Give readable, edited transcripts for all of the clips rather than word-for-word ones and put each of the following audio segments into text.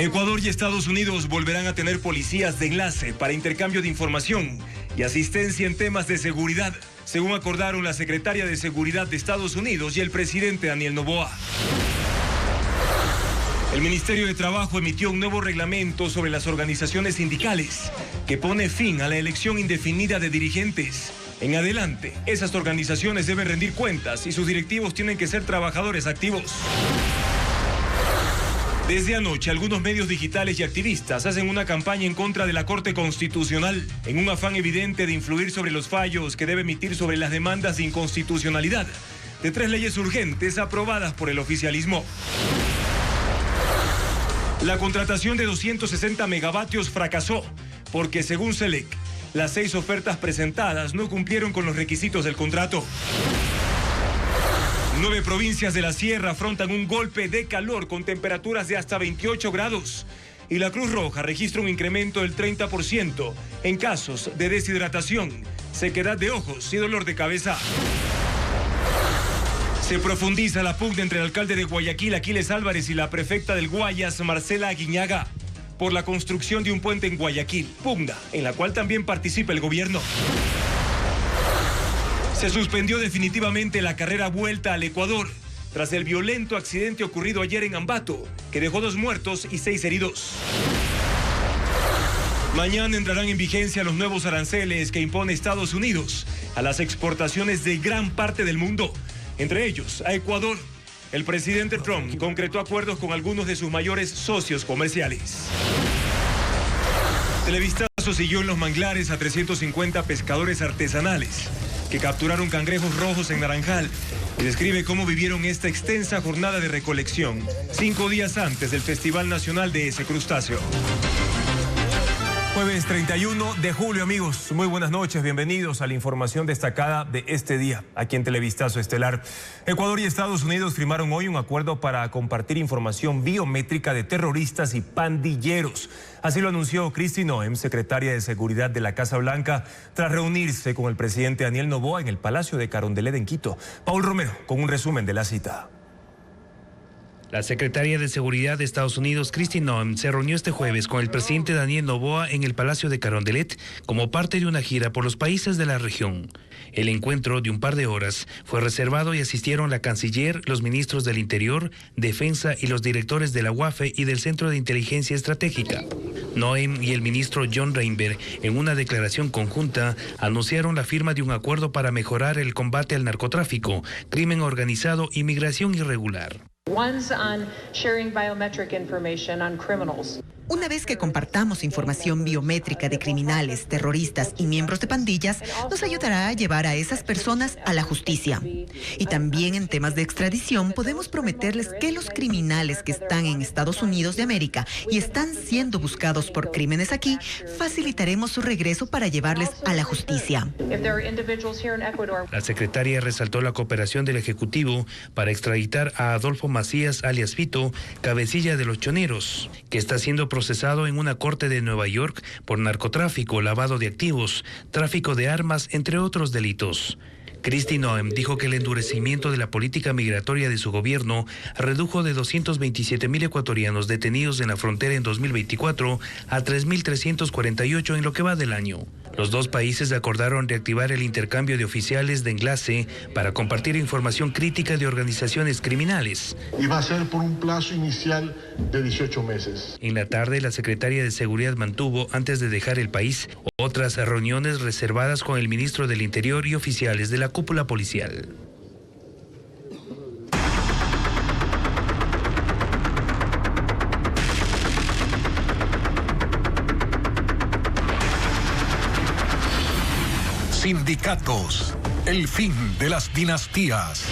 Ecuador y Estados Unidos volverán a tener policías de enlace para intercambio de información y asistencia en temas de seguridad, según acordaron la secretaria de Seguridad de Estados Unidos y el presidente Daniel Noboa. El Ministerio de Trabajo emitió un nuevo reglamento sobre las organizaciones sindicales que pone fin a la elección indefinida de dirigentes. En adelante, esas organizaciones deben rendir cuentas y sus directivos tienen que ser trabajadores activos. Desde anoche, algunos medios digitales y activistas hacen una campaña en contra de la Corte Constitucional, en un afán evidente de influir sobre los fallos que debe emitir sobre las demandas de inconstitucionalidad de 3 leyes urgentes aprobadas por el oficialismo. La contratación de 260 megavatios fracasó porque, según SELEC, las 6 ofertas presentadas no cumplieron con los requisitos del contrato. 9 provincias de la sierra afrontan un golpe de calor con temperaturas de hasta 28 grados. Y la Cruz Roja registra un incremento del 30% en casos de deshidratación, sequedad de ojos y dolor de cabeza. Se profundiza la pugna entre el alcalde de Guayaquil, Aquiles Álvarez, y la prefecta del Guayas, Marcela Aguiñaga, por la construcción de un puente en Guayaquil, pugna en la cual también participa el gobierno. Se suspendió definitivamente la carrera Vuelta al Ecuador tras el violento accidente ocurrido ayer en Ambato, que dejó 2 muertos y 6 heridos. Mañana entrarán en vigencia los nuevos aranceles que impone Estados Unidos a las exportaciones de gran parte del mundo, entre ellos a Ecuador. El presidente Trump concretó acuerdos con algunos de sus mayores socios comerciales. Televistazo siguió en los manglares a 350 pescadores artesanales que capturaron cangrejos rojos en Naranjal y describe cómo vivieron esta extensa jornada de recolección 5 días antes del Festival Nacional de ese crustáceo. Jueves 31 de julio, amigos. Muy buenas noches, bienvenidos a la información destacada de este día, aquí en Televistazo Estelar. Ecuador y Estados Unidos firmaron hoy un acuerdo para compartir información biométrica de terroristas y pandilleros. Así lo anunció Kristi Noem, secretaria de Seguridad de la Casa Blanca, tras reunirse con el presidente Daniel Noboa en el Palacio de Carondelet en Quito. Paul Romero, con un resumen de la cita. La secretaria de Seguridad de Estados Unidos, Kristi Noem, se reunió este jueves con el presidente Daniel Noboa en el Palacio de Carondelet como parte de una gira por los países de la región. El encuentro de un par de horas fue reservado y asistieron la canciller, los ministros del Interior, Defensa y los directores de la UAFE y del Centro de Inteligencia Estratégica. Noem y el ministro John Reinberg, en una declaración conjunta, anunciaron la firma de un acuerdo para mejorar el combate al narcotráfico, crimen organizado y migración irregular. Una vez que compartamos información biométrica de criminales, terroristas y miembros de pandillas, nos ayudará a llevar a esas personas a la justicia. Y también en temas de extradición podemos prometerles que los criminales que están en Estados Unidos de América y están siendo buscados por crímenes aquí, facilitaremos su regreso para llevarles a la justicia. La secretaria resaltó la cooperación del Ejecutivo para extraditar a Adolfo Macías, alias Fito, cabecilla de los choneros, que está siendo procesado en una corte de Nueva York por narcotráfico, lavado de activos, tráfico de armas, entre otros delitos. Kristi Noem dijo que el endurecimiento de la política migratoria de su gobierno redujo de 227,000 ecuatorianos detenidos en la frontera en 2024 a 3,348 en lo que va del año. Los dos países acordaron reactivar el intercambio de oficiales de enlace para compartir información crítica de organizaciones criminales. Y va a ser por un plazo inicial de 18 meses. En la tarde, la secretaria de Seguridad mantuvo, antes de dejar el país, otras reuniones reservadas con el ministro del Interior y oficiales de la cúpula policial. Sindicatos, el fin de las dinastías.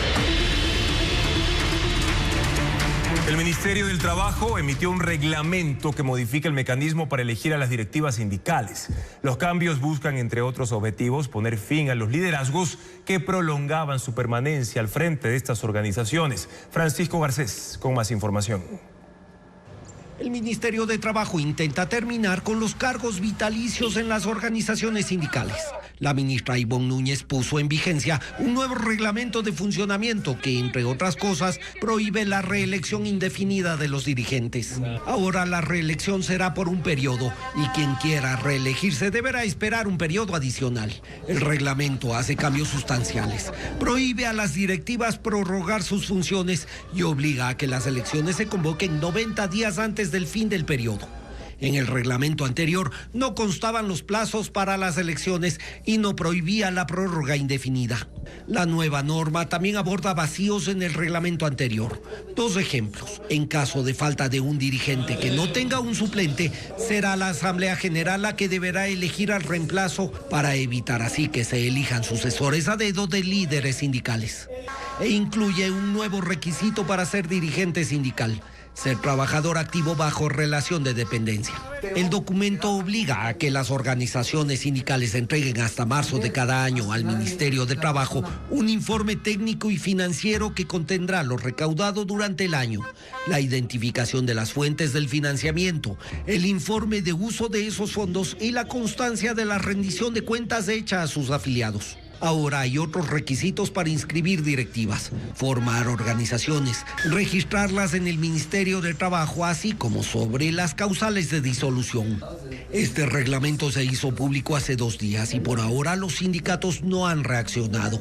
El Ministerio del Trabajo emitió un reglamento que modifica el mecanismo para elegir a las directivas sindicales. Los cambios buscan, entre otros objetivos, poner fin a los liderazgos que prolongaban su permanencia al frente de estas organizaciones. Francisco Garcés, con más información. El Ministerio de Trabajo intenta terminar con los cargos vitalicios en las organizaciones sindicales. La ministra Ivonne Núñez puso en vigencia un nuevo reglamento de funcionamiento que, entre otras cosas, prohíbe la reelección indefinida de los dirigentes. Ahora la reelección será por un periodo y quien quiera reelegirse deberá esperar un periodo adicional. El reglamento hace cambios sustanciales, prohíbe a las directivas prorrogar sus funciones y obliga a que las elecciones se convoquen 90 días antes del fin del periodo. En el reglamento anterior no constaban los plazos para las elecciones y no prohibía la prórroga indefinida. La nueva norma también aborda vacíos en el reglamento anterior. 2 ejemplos. En caso de falta de un dirigente que no tenga un suplente, será la Asamblea General la que deberá elegir al reemplazo para evitar así que se elijan sucesores a dedo de líderes sindicales. E incluye un nuevo requisito para ser dirigente sindical: ser trabajador activo bajo relación de dependencia. El documento obliga a que las organizaciones sindicales entreguen hasta marzo de cada año al Ministerio de Trabajo un informe técnico y financiero que contendrá lo recaudado durante el año, la identificación de las fuentes del financiamiento, el informe de uso de esos fondos y la constancia de la rendición de cuentas hecha a sus afiliados. Ahora hay otros requisitos para inscribir directivas, formar organizaciones, registrarlas en el Ministerio de Trabajo, así como sobre las causales de disolución. Este reglamento se hizo público hace 2 días y por ahora los sindicatos no han reaccionado.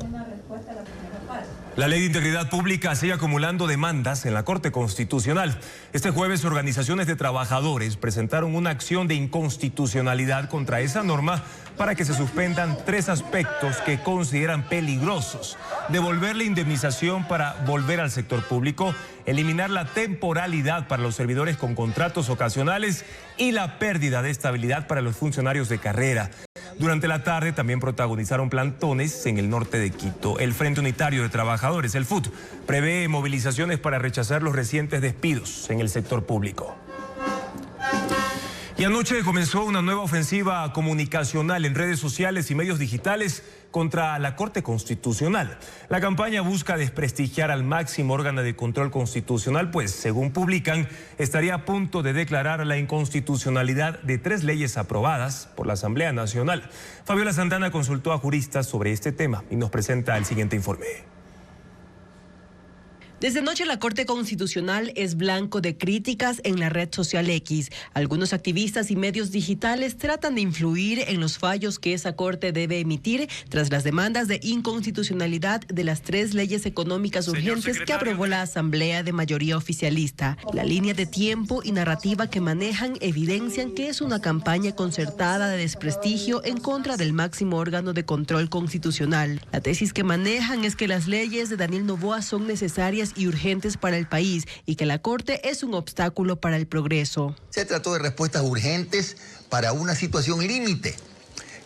La Ley de Integridad Pública sigue acumulando demandas en la Corte Constitucional. Este jueves, organizaciones de trabajadores presentaron una acción de inconstitucionalidad contra esa norma para que se suspendan 3 aspectos que consideran peligrosos: devolver la indemnización para volver al sector público, eliminar la temporalidad para los servidores con contratos ocasionales y la pérdida de estabilidad para los funcionarios de carrera. Durante la tarde también protagonizaron plantones en el norte de Quito. El Frente Unitario de Trabajadores, el FUT, prevé movilizaciones para rechazar los recientes despidos en el sector público. Y anoche comenzó una nueva ofensiva comunicacional en redes sociales y medios digitales contra la Corte Constitucional. La campaña busca desprestigiar al máximo órgano de control constitucional, pues, según publican, estaría a punto de declarar la inconstitucionalidad de 3 leyes aprobadas por la Asamblea Nacional. Fabiola Santana consultó a juristas sobre este tema y nos presenta el siguiente informe. Desde anoche la Corte Constitucional es blanco de críticas en la red social X. Algunos activistas y medios digitales tratan de influir en los fallos que esa Corte debe emitir tras las demandas de inconstitucionalidad de las 3 leyes económicas urgentes que aprobó la Asamblea de mayoría oficialista. La línea de tiempo y narrativa que manejan evidencian que es una campaña concertada de desprestigio en contra del máximo órgano de control constitucional. La tesis que manejan es que las leyes de Daniel Noboa son necesarias y urgentes para el país y que la Corte es un obstáculo para el progreso. Se trató de respuestas urgentes para una situación límite.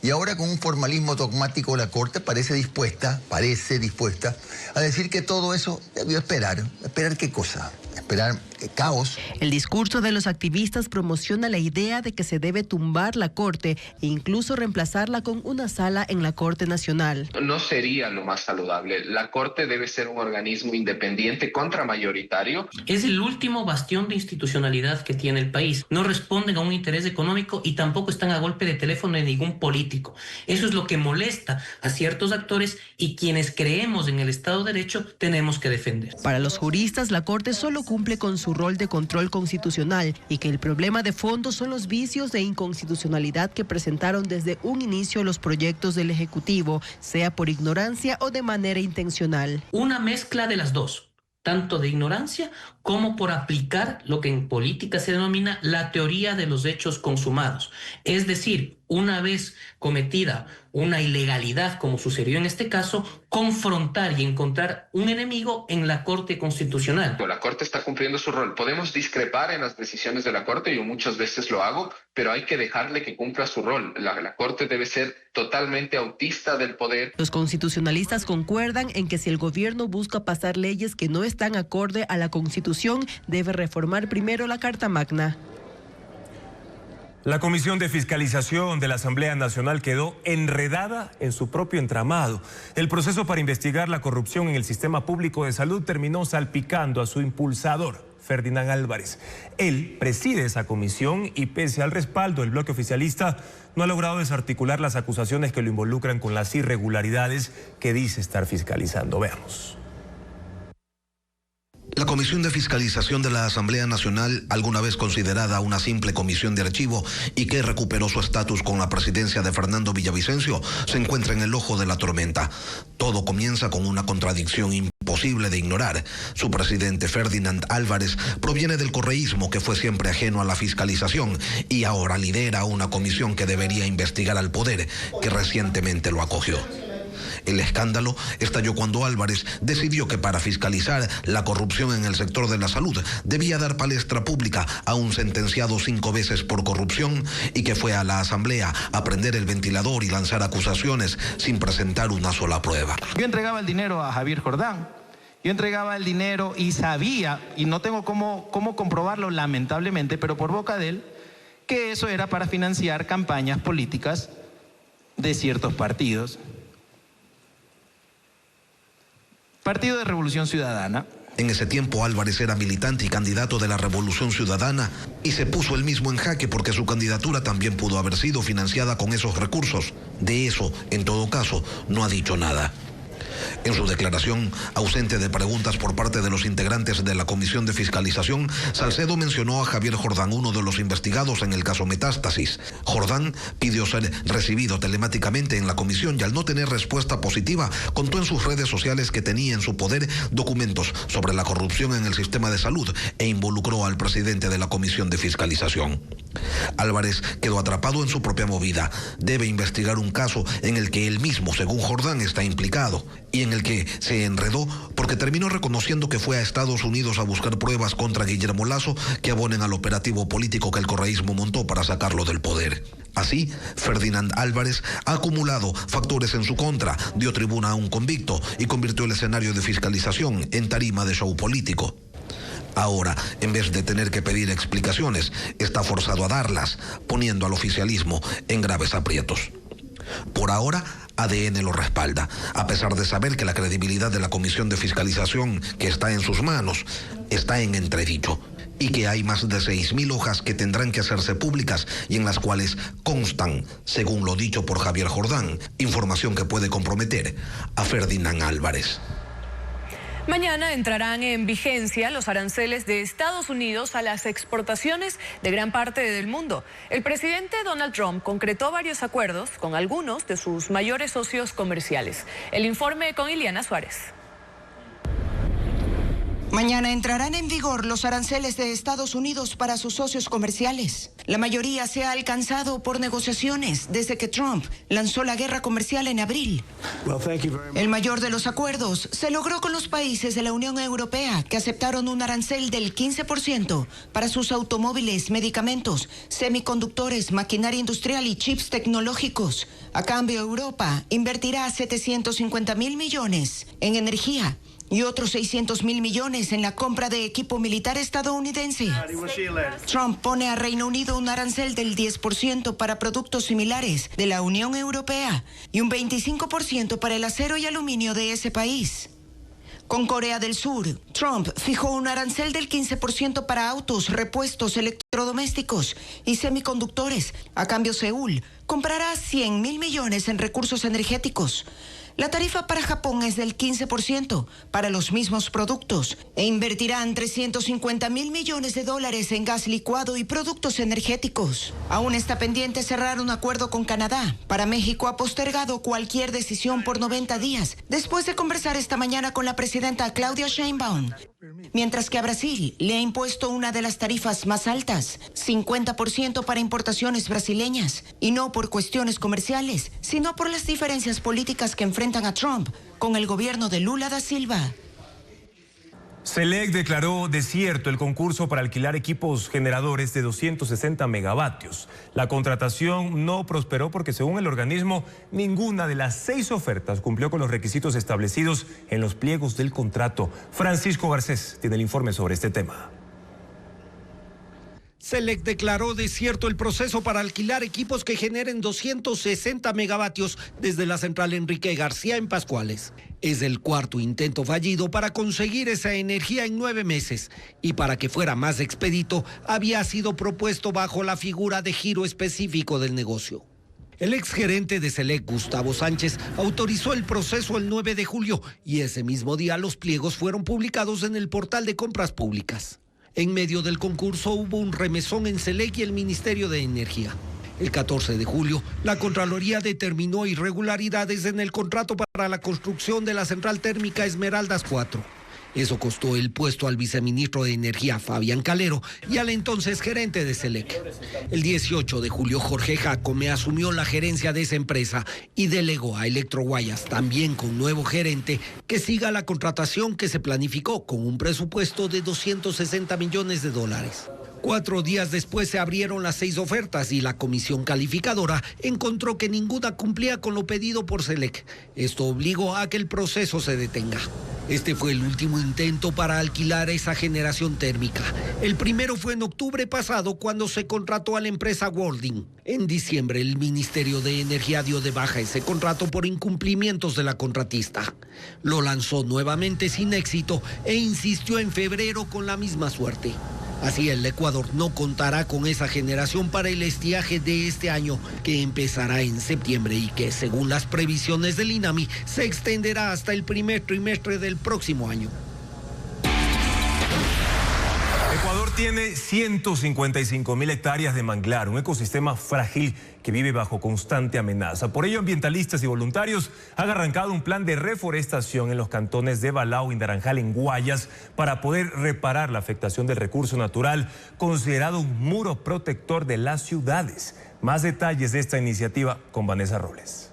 Y ahora, con un formalismo dogmático, la Corte parece dispuesta a decir que todo eso debió esperar. ¿Esperar qué cosa? Esperar caos. El discurso de los activistas promociona la idea de que se debe tumbar la Corte e incluso reemplazarla con una sala en la Corte Nacional. No sería lo más saludable. La Corte debe ser un organismo independiente, contramayoritario. Es el último bastión de institucionalidad que tiene el país. No responden a un interés económico y tampoco están a golpe de teléfono de ningún político. Eso es lo que molesta a ciertos actores y quienes creemos en el Estado de Derecho tenemos que defender. Para los juristas, la Corte solo cumple con su rol de control constitucional y que el problema de fondo son los vicios de inconstitucionalidad que presentaron desde un inicio los proyectos del Ejecutivo, sea por ignorancia o de manera intencional. Una mezcla de las dos, tanto de ignorancia como por aplicar lo que en política se denomina la teoría de los hechos consumados. Es decir, una vez cometida una ilegalidad, como sucedió en este caso, confrontar y encontrar un enemigo en la Corte Constitucional. La Corte está cumpliendo su rol. Podemos discrepar en las decisiones de la Corte, yo muchas veces lo hago, pero hay que dejarle que cumpla su rol. La Corte debe ser totalmente autista del poder. Los constitucionalistas concuerdan en que si el gobierno busca pasar leyes que no están acorde a la Constitución, debe reformar primero la Carta Magna. La Comisión de Fiscalización de la Asamblea Nacional quedó enredada en su propio entramado. El proceso para investigar la corrupción en el sistema público de salud terminó salpicando a su impulsador, Ferdinand Álvarez. Él preside esa comisión y pese al respaldo del bloque oficialista, no ha logrado desarticular las acusaciones que lo involucran con las irregularidades que dice estar fiscalizando. Veamos. La Comisión de Fiscalización de la Asamblea Nacional, alguna vez considerada una simple comisión de archivo y que recuperó su estatus con la presidencia de Fernando Villavicencio, se encuentra en el ojo de la tormenta. Todo comienza con una contradicción imposible de ignorar. Su presidente, Ferdinand Álvarez, proviene del correísmo, que fue siempre ajeno a la fiscalización, y ahora lidera una comisión que debería investigar al poder, que recientemente lo acogió. El escándalo estalló cuando Álvarez decidió que para fiscalizar la corrupción en el sector de la salud debía dar palestra pública a un sentenciado 5 veces por corrupción y que fue a la Asamblea a prender el ventilador y lanzar acusaciones sin presentar una sola prueba. Yo entregaba el dinero a Javier Jordán. Yo entregaba el dinero y sabía, y no tengo cómo comprobarlo lamentablemente, pero por boca de él, que eso era para financiar campañas políticas de ciertos partidos. Partido de Revolución Ciudadana. En ese tiempo Álvarez era militante y candidato de la Revolución Ciudadana y se puso él mismo en jaque porque su candidatura también pudo haber sido financiada con esos recursos. De eso, en todo caso, no ha dicho nada. En su declaración, ausente de preguntas por parte de los integrantes de la Comisión de Fiscalización, Salcedo mencionó a Javier Jordán, uno de los investigados en el caso Metástasis. Jordán pidió ser recibido telemáticamente en la comisión y al no tener respuesta positiva, contó en sus redes sociales que tenía en su poder documentos sobre la corrupción en el sistema de salud e involucró al presidente de la Comisión de Fiscalización. Álvarez quedó atrapado en su propia movida. Debe investigar un caso en el que él mismo, según Jordán, está implicado y en el que se enredó porque terminó reconociendo que fue a Estados Unidos a buscar pruebas contra Guillermo Lasso que abonen al operativo político que el correísmo montó para sacarlo del poder. Así, Ferdinand Álvarez ha acumulado factores en su contra, dio tribuna a un convicto y convirtió el escenario de fiscalización en tarima de show político. Ahora, en vez de tener que pedir explicaciones, está forzado a darlas, poniendo al oficialismo en graves aprietos. Por ahora, ADN lo respalda, a pesar de saber que la credibilidad de la Comisión de Fiscalización que está en sus manos está en entredicho y que hay más de 6.000 hojas que tendrán que hacerse públicas y en las cuales constan, según lo dicho por Javier Jordán, información que puede comprometer a Ferdinand Álvarez. Mañana entrarán en vigencia los aranceles de Estados Unidos a las exportaciones de gran parte del mundo. El presidente Donald Trump concretó varios acuerdos con algunos de sus mayores socios comerciales. El informe con Iliana Suárez. Mañana entrarán en vigor los aranceles de Estados Unidos para sus socios comerciales. La mayoría se ha alcanzado por negociaciones desde que Trump lanzó la guerra comercial en abril. El mayor de los acuerdos se logró con los países de la Unión Europea, que aceptaron un arancel del 15% para sus automóviles, medicamentos, semiconductores, maquinaria industrial y chips tecnológicos. A cambio, Europa invertirá 750.000 millones en energía y otros 600.000 millones en la compra de equipo militar estadounidense. Trump pone a Reino Unido un arancel del 10% para productos similares de la Unión Europea y un 25% para el acero y aluminio de ese país. Con Corea del Sur, Trump fijó un arancel del 15% para autos, repuestos, electrodomésticos y semiconductores. A cambio, Seúl comprará 100.000 millones en recursos energéticos. La tarifa para Japón es del 15% para los mismos productos e invertirán 350.000 millones de dólares en gas licuado y productos energéticos. Aún está pendiente cerrar un acuerdo con Canadá. Para México ha postergado cualquier decisión por 90 días después de conversar esta mañana con la presidenta Claudia Sheinbaum. Mientras que a Brasil le ha impuesto una de las tarifas más altas, 50% para importaciones brasileñas, y no por cuestiones comerciales, sino por las diferencias políticas que enfrentan a Trump con el gobierno de Lula da Silva. CELEC declaró desierto el concurso para alquilar equipos generadores de 260 megavatios. La contratación no prosperó porque, según el organismo, ninguna de las 6 ofertas cumplió con los requisitos establecidos en los pliegos del contrato. Francisco Garcés tiene el informe sobre este tema. Selec declaró desierto el proceso para alquilar equipos que generen 260 megavatios desde la central Enrique García en Pascuales. Es el cuarto intento fallido para conseguir esa energía en 9 meses. Y para que fuera más expedito, había sido propuesto bajo la figura de giro específico del negocio. El exgerente de Selec, Gustavo Sánchez, autorizó el proceso el 9 de julio y ese mismo día los pliegos fueron publicados en el portal de compras públicas. En medio del concurso hubo un remesón en Selec y el Ministerio de Energía. El 14 de julio, la Contraloría determinó irregularidades en el contrato para la construcción de la central térmica Esmeraldas 4. Eso costó el puesto al viceministro de Energía, Fabián Calero, y al entonces gerente de Selec. El 18 de julio, Jorge Jacome asumió la gerencia de esa empresa y delegó a Electroguayas, también con nuevo gerente, que siga la contratación que se planificó con un presupuesto de $260 millones. 4 días después se abrieron las 6 ofertas y la comisión calificadora encontró que ninguna cumplía con lo pedido por Selec. Esto obligó a que el proceso se detenga. Este fue el último intento para alquilar esa generación térmica. El primero fue en octubre pasado cuando se contrató a la empresa Worlding. En diciembre el Ministerio de Energía dio de baja ese contrato por incumplimientos de la contratista. Lo lanzó nuevamente sin éxito e insistió en febrero con la misma suerte. Así el Ecuador no contará con esa generación para el estiaje de este año, que empezará en septiembre y que, según las previsiones del INAMI, se extenderá hasta el primer trimestre del próximo año. Ecuador tiene 155.000 hectáreas de manglar, un ecosistema frágil que vive bajo constante amenaza. Por ello, ambientalistas y voluntarios han arrancado un plan de reforestación en los cantones de Balao y Naranjal, en Guayas, para poder reparar la afectación del recurso natural, considerado un muro protector de las ciudades. Más detalles de esta iniciativa con Vanessa Robles.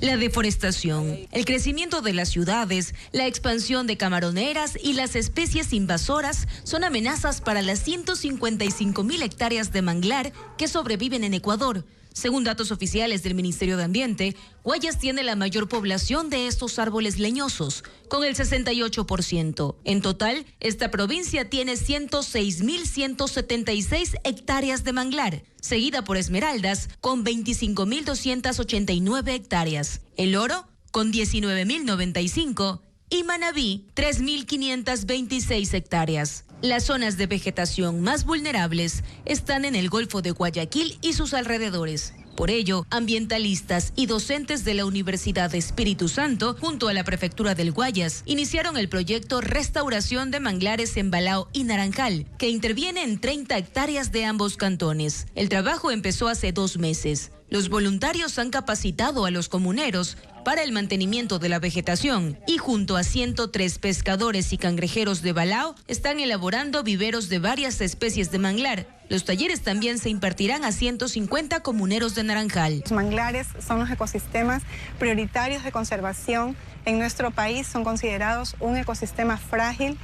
La deforestación, el crecimiento de las ciudades, la expansión de camaroneras y las especies invasoras son amenazas para las 155.000 hectáreas de manglar que sobreviven en Ecuador. Según datos oficiales del Ministerio de Ambiente, Guayas tiene la mayor población de estos árboles leñosos, con el 68%. En total, esta provincia tiene 106.176 hectáreas de manglar, seguida por Esmeraldas, con 25.289 hectáreas. El Oro, con 19.095, y Manabí, 3.526 hectáreas. Las zonas de vegetación más vulnerables están en el Golfo de Guayaquil y sus alrededores. Por ello, ambientalistas y docentes de la Universidad de Espíritu Santo, junto a la Prefectura del Guayas, iniciaron el proyecto Restauración de Manglares en Balao y Naranjal, que interviene en 30 hectáreas de ambos cantones. El trabajo empezó hace 2 meses. Los voluntarios han capacitado a los comuneros para el mantenimiento de la vegetación y junto a 103 pescadores y cangrejeros de Balao están elaborando viveros de varias especies de manglar. Los talleres también se impartirán a 150 comuneros de Naranjal. Los manglares son los ecosistemas prioritarios de conservación en nuestro país, son considerados un ecosistema frágil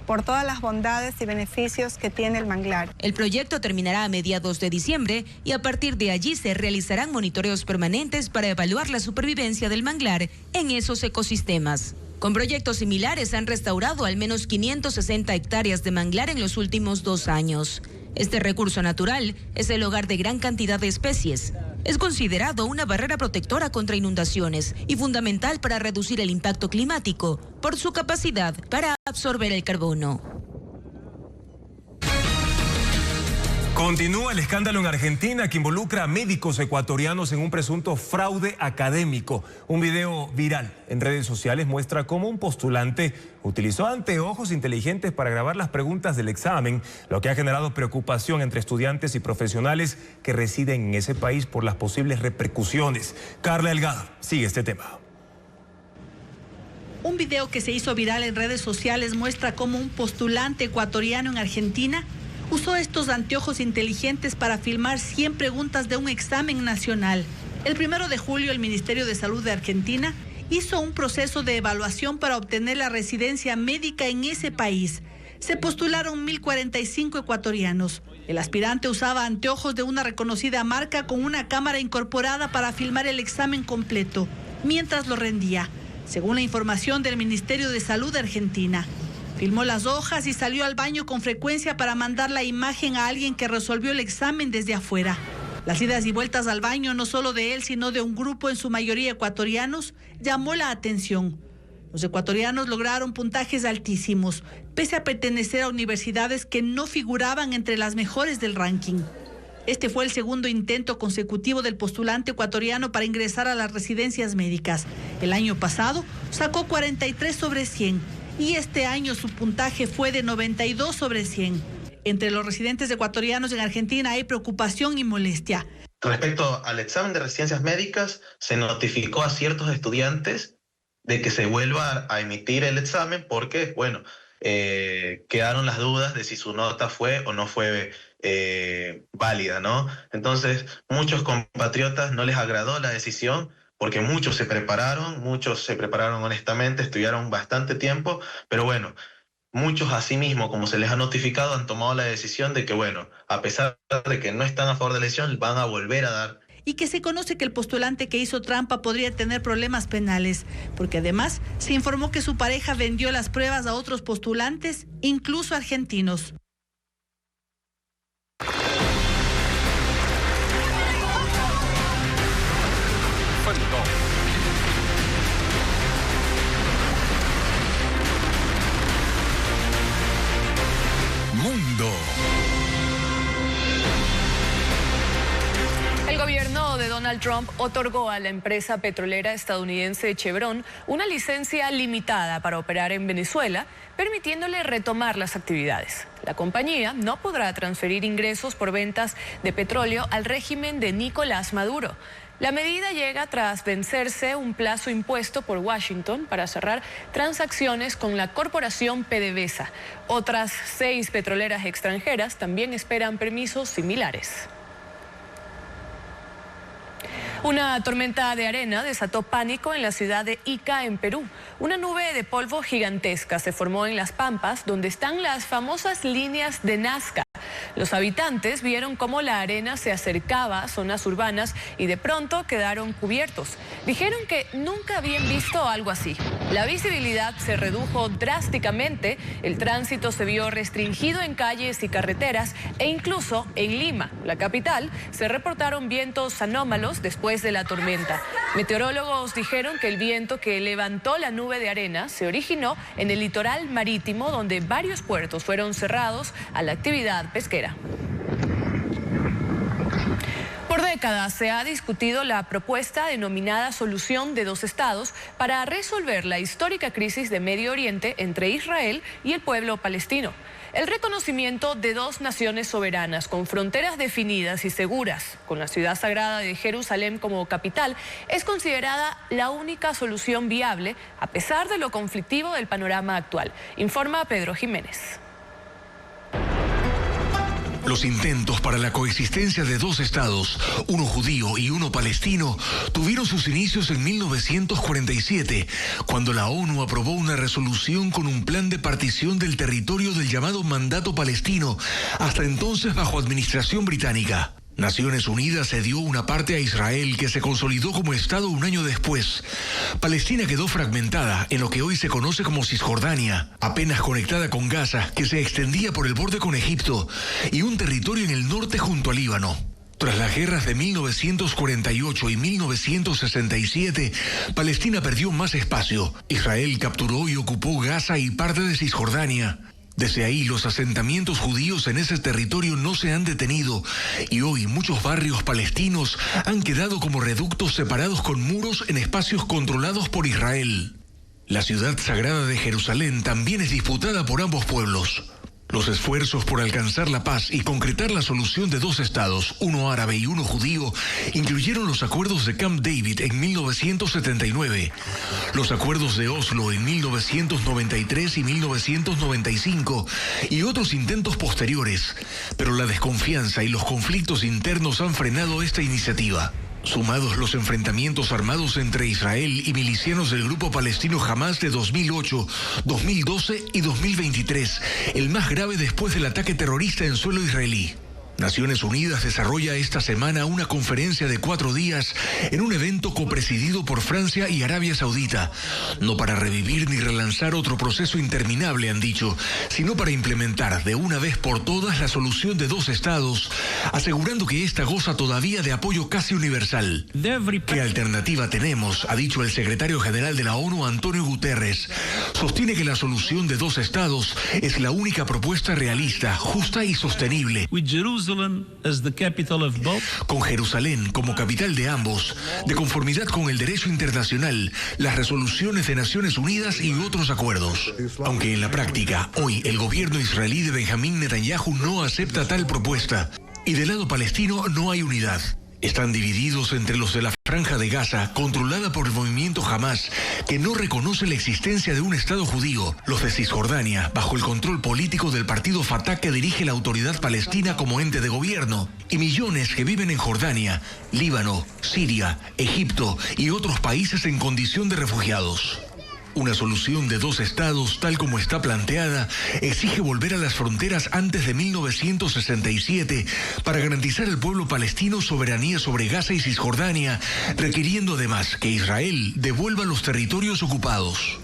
por todas las bondades y beneficios que tiene el manglar. El proyecto terminará a mediados de diciembre y a partir de allí se realizarán monitoreos permanentes para evaluar la supervivencia del manglar en esos ecosistemas. Con proyectos similares han restaurado al menos 560 hectáreas de manglar en los últimos 2 años. Este recurso natural es el hogar de gran cantidad de especies. Es considerado una barrera protectora contra inundaciones y fundamental para reducir el impacto climático por su capacidad para absorber el carbono. Continúa el escándalo en Argentina que involucra a médicos ecuatorianos en un presunto fraude académico. Un video viral en redes sociales muestra cómo un postulante utilizó anteojos inteligentes para grabar las preguntas del examen, lo que ha generado preocupación entre estudiantes y profesionales que residen en ese país por las posibles repercusiones. Carla Delgado sigue este tema. Un video que se hizo viral en redes sociales muestra cómo un postulante ecuatoriano en Argentina usó estos anteojos inteligentes para filmar 100 preguntas de un examen nacional. El 1 de julio, el Ministerio de Salud de Argentina hizo un proceso de evaluación para obtener la residencia médica en ese país. Se postularon 1.045 ecuatorianos. El aspirante usaba anteojos de una reconocida marca con una cámara incorporada para filmar el examen completo, mientras lo rendía, según la información del Ministerio de Salud de Argentina. Filmó las hojas y salió al baño con frecuencia para mandar la imagen a alguien que resolvió el examen desde afuera. Las idas y vueltas al baño, no solo de él, sino de un grupo en su mayoría ecuatorianos, llamó la atención. Los ecuatorianos lograron puntajes altísimos, pese a pertenecer a universidades que no figuraban entre las mejores del ranking. Este fue el segundo intento consecutivo del postulante ecuatoriano para ingresar a las residencias médicas. El año pasado sacó 43 sobre 100 y este año su puntaje fue de 92 sobre 100. Entre los residentes ecuatorianos en Argentina hay preocupación y molestia. Respecto al examen de residencias médicas, se notificó a ciertos estudiantes de que se vuelva a emitir el examen porque, quedaron las dudas de si su nota fue o no fue válida, ¿no? Entonces, muchos compatriotas no les agradó la decisión porque muchos se prepararon honestamente, estudiaron bastante tiempo, pero muchos asimismo, como se les ha notificado, han tomado la decisión de que, a pesar de que no están a favor de la elección, van a volver a dar. Y que se conoce que el postulante que hizo trampa podría tener problemas penales, porque además se informó que su pareja vendió las pruebas a otros postulantes, incluso argentinos. Mundo. El gobierno de Donald Trump otorgó a la empresa petrolera estadounidense Chevron una licencia limitada para operar en Venezuela, permitiéndole retomar las actividades. La compañía no podrá transferir ingresos por ventas de petróleo al régimen de Nicolás Maduro. La medida llega tras vencerse un plazo impuesto por Washington para cerrar transacciones con la corporación PDVSA. Otras 6 petroleras extranjeras también esperan permisos similares. Una tormenta de arena desató pánico en la ciudad de Ica, en Perú. Una nube de polvo gigantesca se formó en las Pampas, donde están las famosas líneas de Nazca. Los habitantes vieron cómo la arena se acercaba a zonas urbanas y de pronto quedaron cubiertos. Dijeron que nunca habían visto algo así. La visibilidad se redujo drásticamente, el tránsito se vio restringido en calles y carreteras e incluso en Lima, la capital, se reportaron vientos anómalos después de la tormenta. Meteorólogos dijeron que el viento que levantó la nube de arena se originó en el litoral marítimo, donde varios puertos fueron cerrados a la actividad pesquera. Por décadas se ha discutido la propuesta denominada Solución de dos Estados para resolver la histórica crisis de Medio Oriente entre Israel y el pueblo palestino. El reconocimiento de dos naciones soberanas con fronteras definidas y seguras, con la ciudad sagrada de Jerusalén como capital, es considerada la única solución viable a pesar de lo conflictivo del panorama actual, informa Pedro Jiménez. Los intentos para la coexistencia de dos estados, uno judío y uno palestino, tuvieron sus inicios en 1947, cuando la ONU aprobó una resolución con un plan de partición del territorio del llamado Mandato Palestino, hasta entonces bajo administración británica. Naciones Unidas cedió una parte a Israel, que se consolidó como Estado un año después. Palestina quedó fragmentada en lo que hoy se conoce como Cisjordania, apenas conectada con Gaza, que se extendía por el borde con Egipto, y un territorio en el norte junto al Líbano. Tras las guerras de 1948 y 1967, Palestina perdió más espacio. Israel capturó y ocupó Gaza y parte de Cisjordania. Desde ahí, los asentamientos judíos en ese territorio no se han detenido y hoy muchos barrios palestinos han quedado como reductos separados con muros en espacios controlados por Israel. La ciudad sagrada de Jerusalén también es disputada por ambos pueblos. Los esfuerzos por alcanzar la paz y concretar la solución de dos estados, uno árabe y uno judío, incluyeron los acuerdos de Camp David en 1979, los acuerdos de Oslo en 1993 y 1995 y otros intentos posteriores, pero la desconfianza y los conflictos internos han frenado esta iniciativa. Sumados los enfrentamientos armados entre Israel y milicianos del grupo palestino Hamas de 2008, 2012 y 2023, el más grave después del ataque terrorista en suelo israelí. Naciones Unidas desarrolla esta semana una conferencia de 4 días en un evento copresidido por Francia y Arabia Saudita. No para revivir ni relanzar otro proceso interminable, han dicho, sino para implementar de una vez por todas la solución de 2 estados, asegurando que esta goza todavía de apoyo casi universal. ¿Qué alternativa tenemos?, ha dicho el secretario general de la ONU, Antonio Guterres. Sostiene que la solución de 2 estados es la única propuesta realista, justa y sostenible. Con Jerusalén como capital de ambos, de conformidad con el derecho internacional, las resoluciones de Naciones Unidas y otros acuerdos. Aunque en la práctica, hoy el gobierno israelí de Benjamín Netanyahu no acepta tal propuesta. Y del lado palestino no hay unidad. Están divididos entre los de la Franja de Gaza, controlada por el movimiento Hamas, que no reconoce la existencia de un Estado judío, los de Cisjordania, bajo el control político del partido Fatah que dirige la autoridad palestina como ente de gobierno, y millones que viven en Jordania, Líbano, Siria, Egipto y otros países en condición de refugiados. Una solución de 2 estados, tal como está planteada, exige volver a las fronteras antes de 1967 para garantizar al pueblo palestino soberanía sobre Gaza y Cisjordania, requiriendo además que Israel devuelva los territorios ocupados.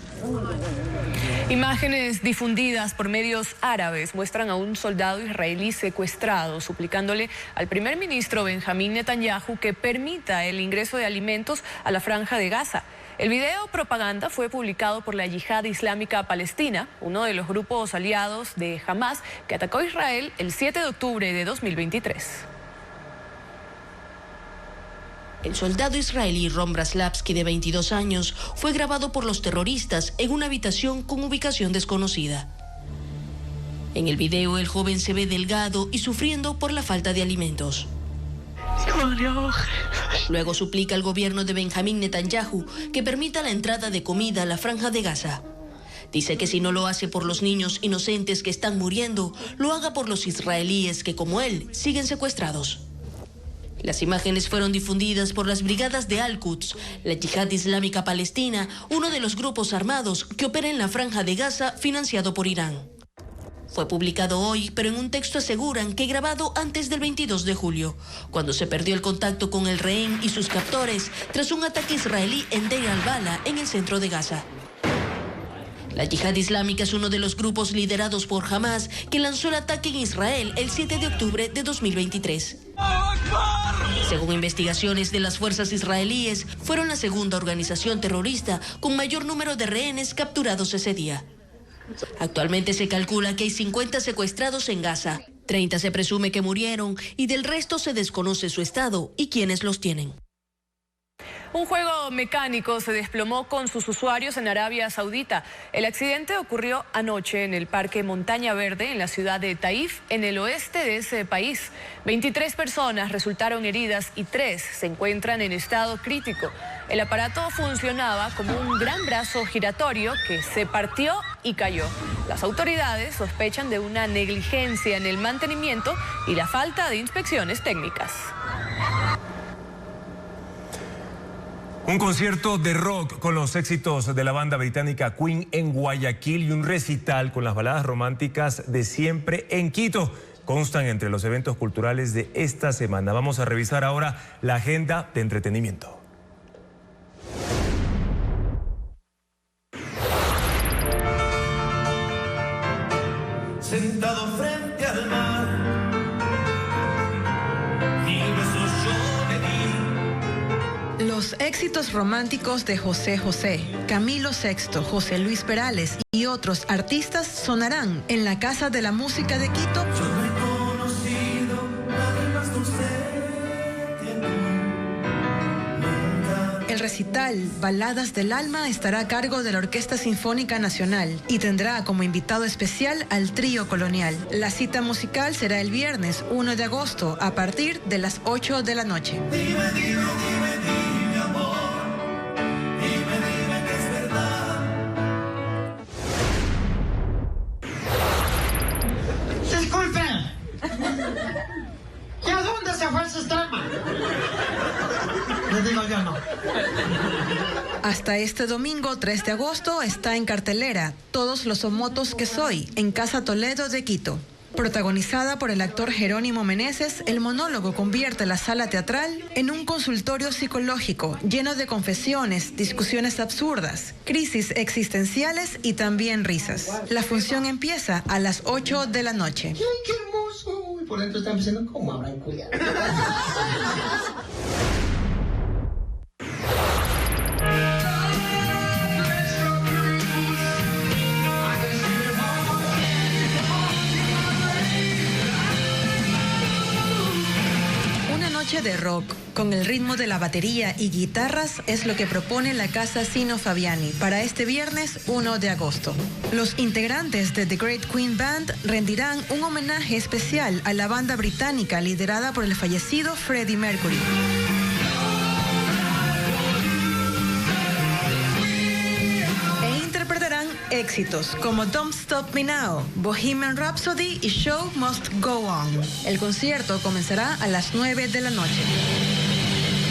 Imágenes difundidas por medios árabes muestran a un soldado israelí secuestrado, suplicándole al primer ministro Benjamín Netanyahu que permita el ingreso de alimentos a la Franja de Gaza. El video propaganda fue publicado por la Yihad Islámica Palestina, uno de los grupos aliados de Hamas que atacó a Israel el 7 de octubre de 2023. El soldado israelí Ron Braslavsky, de 22 años, fue grabado por los terroristas en una habitación con ubicación desconocida. En el video, el joven se ve delgado y sufriendo por la falta de alimentos. Luego suplica al gobierno de Benjamín Netanyahu que permita la entrada de comida a la Franja de Gaza. Dice que si no lo hace por los niños inocentes que están muriendo, lo haga por los israelíes que, como él, siguen secuestrados. Las imágenes fueron difundidas por las brigadas de Al-Quds, la Yihad Islámica Palestina, uno de los grupos armados que opera en la Franja de Gaza, financiado por Irán. Fue publicado hoy, pero en un texto aseguran que grabado antes del 22 de julio, cuando se perdió el contacto con el rehén y sus captores tras un ataque israelí en Deir al-Bala, en el centro de Gaza. La Yihad Islámica es uno de los grupos liderados por Hamas que lanzó el ataque en Israel el 7 de octubre de 2023. Según investigaciones de las fuerzas israelíes, fueron la segunda organización terrorista con mayor número de rehenes capturados ese día. Actualmente se calcula que hay 50 secuestrados en Gaza, 30 se presume que murieron y del resto se desconoce su estado y quiénes los tienen. Un juego mecánico se desplomó con sus usuarios en Arabia Saudita. El accidente ocurrió anoche en el Parque Montaña Verde, en la ciudad de Taif, en el oeste de ese país. 23 personas resultaron heridas y 3 se encuentran en estado crítico. El aparato funcionaba como un gran brazo giratorio que se partió y cayó. Las autoridades sospechan de una negligencia en el mantenimiento y la falta de inspecciones técnicas. Un concierto de rock con los éxitos de la banda británica Queen en Guayaquil y un recital con las baladas románticas de siempre en Quito constan entre los eventos culturales de esta semana. Vamos a revisar ahora la agenda de entretenimiento. Sentado frente al mar, mil besos yo le di. Los éxitos románticos de José José, Camilo VI, José Luis Perales y otros artistas sonarán en la Casa de la Música de Quito. Yo no he conocido nada más dulce que tú. El recital Baladas del Alma estará a cargo de la Orquesta Sinfónica Nacional y tendrá como invitado especial al Trío Colonial. La cita musical será el viernes 1 de agosto a partir de las 8 de la noche. Dime, dime, amor, dime que es verdad. Disculpen, ¿y a dónde se fue el sistema? Les digo yo no. Hasta este domingo 3 de agosto está en cartelera Todos los Omotos que Soy en Casa Toledo de Quito. Protagonizada por el actor Jerónimo Meneses, el monólogo convierte la sala teatral en un consultorio psicológico lleno de confesiones, discusiones absurdas, crisis existenciales y también risas. La función empieza a las 8 de la noche. ¡Ay, qué hermoso! Y por dentro están pensando, ¿cómo habrán cuidado? De rock, con el ritmo de la batería y guitarras, es lo que propone la Casa Sino Fabiani para este viernes 1 de agosto. Los integrantes de The Great Queen Band rendirán un homenaje especial a la banda británica liderada por el fallecido Freddie Mercury. Éxitos como Don't Stop Me Now, Bohemian Rhapsody y Show Must Go On. El concierto comenzará a las 9 de la noche.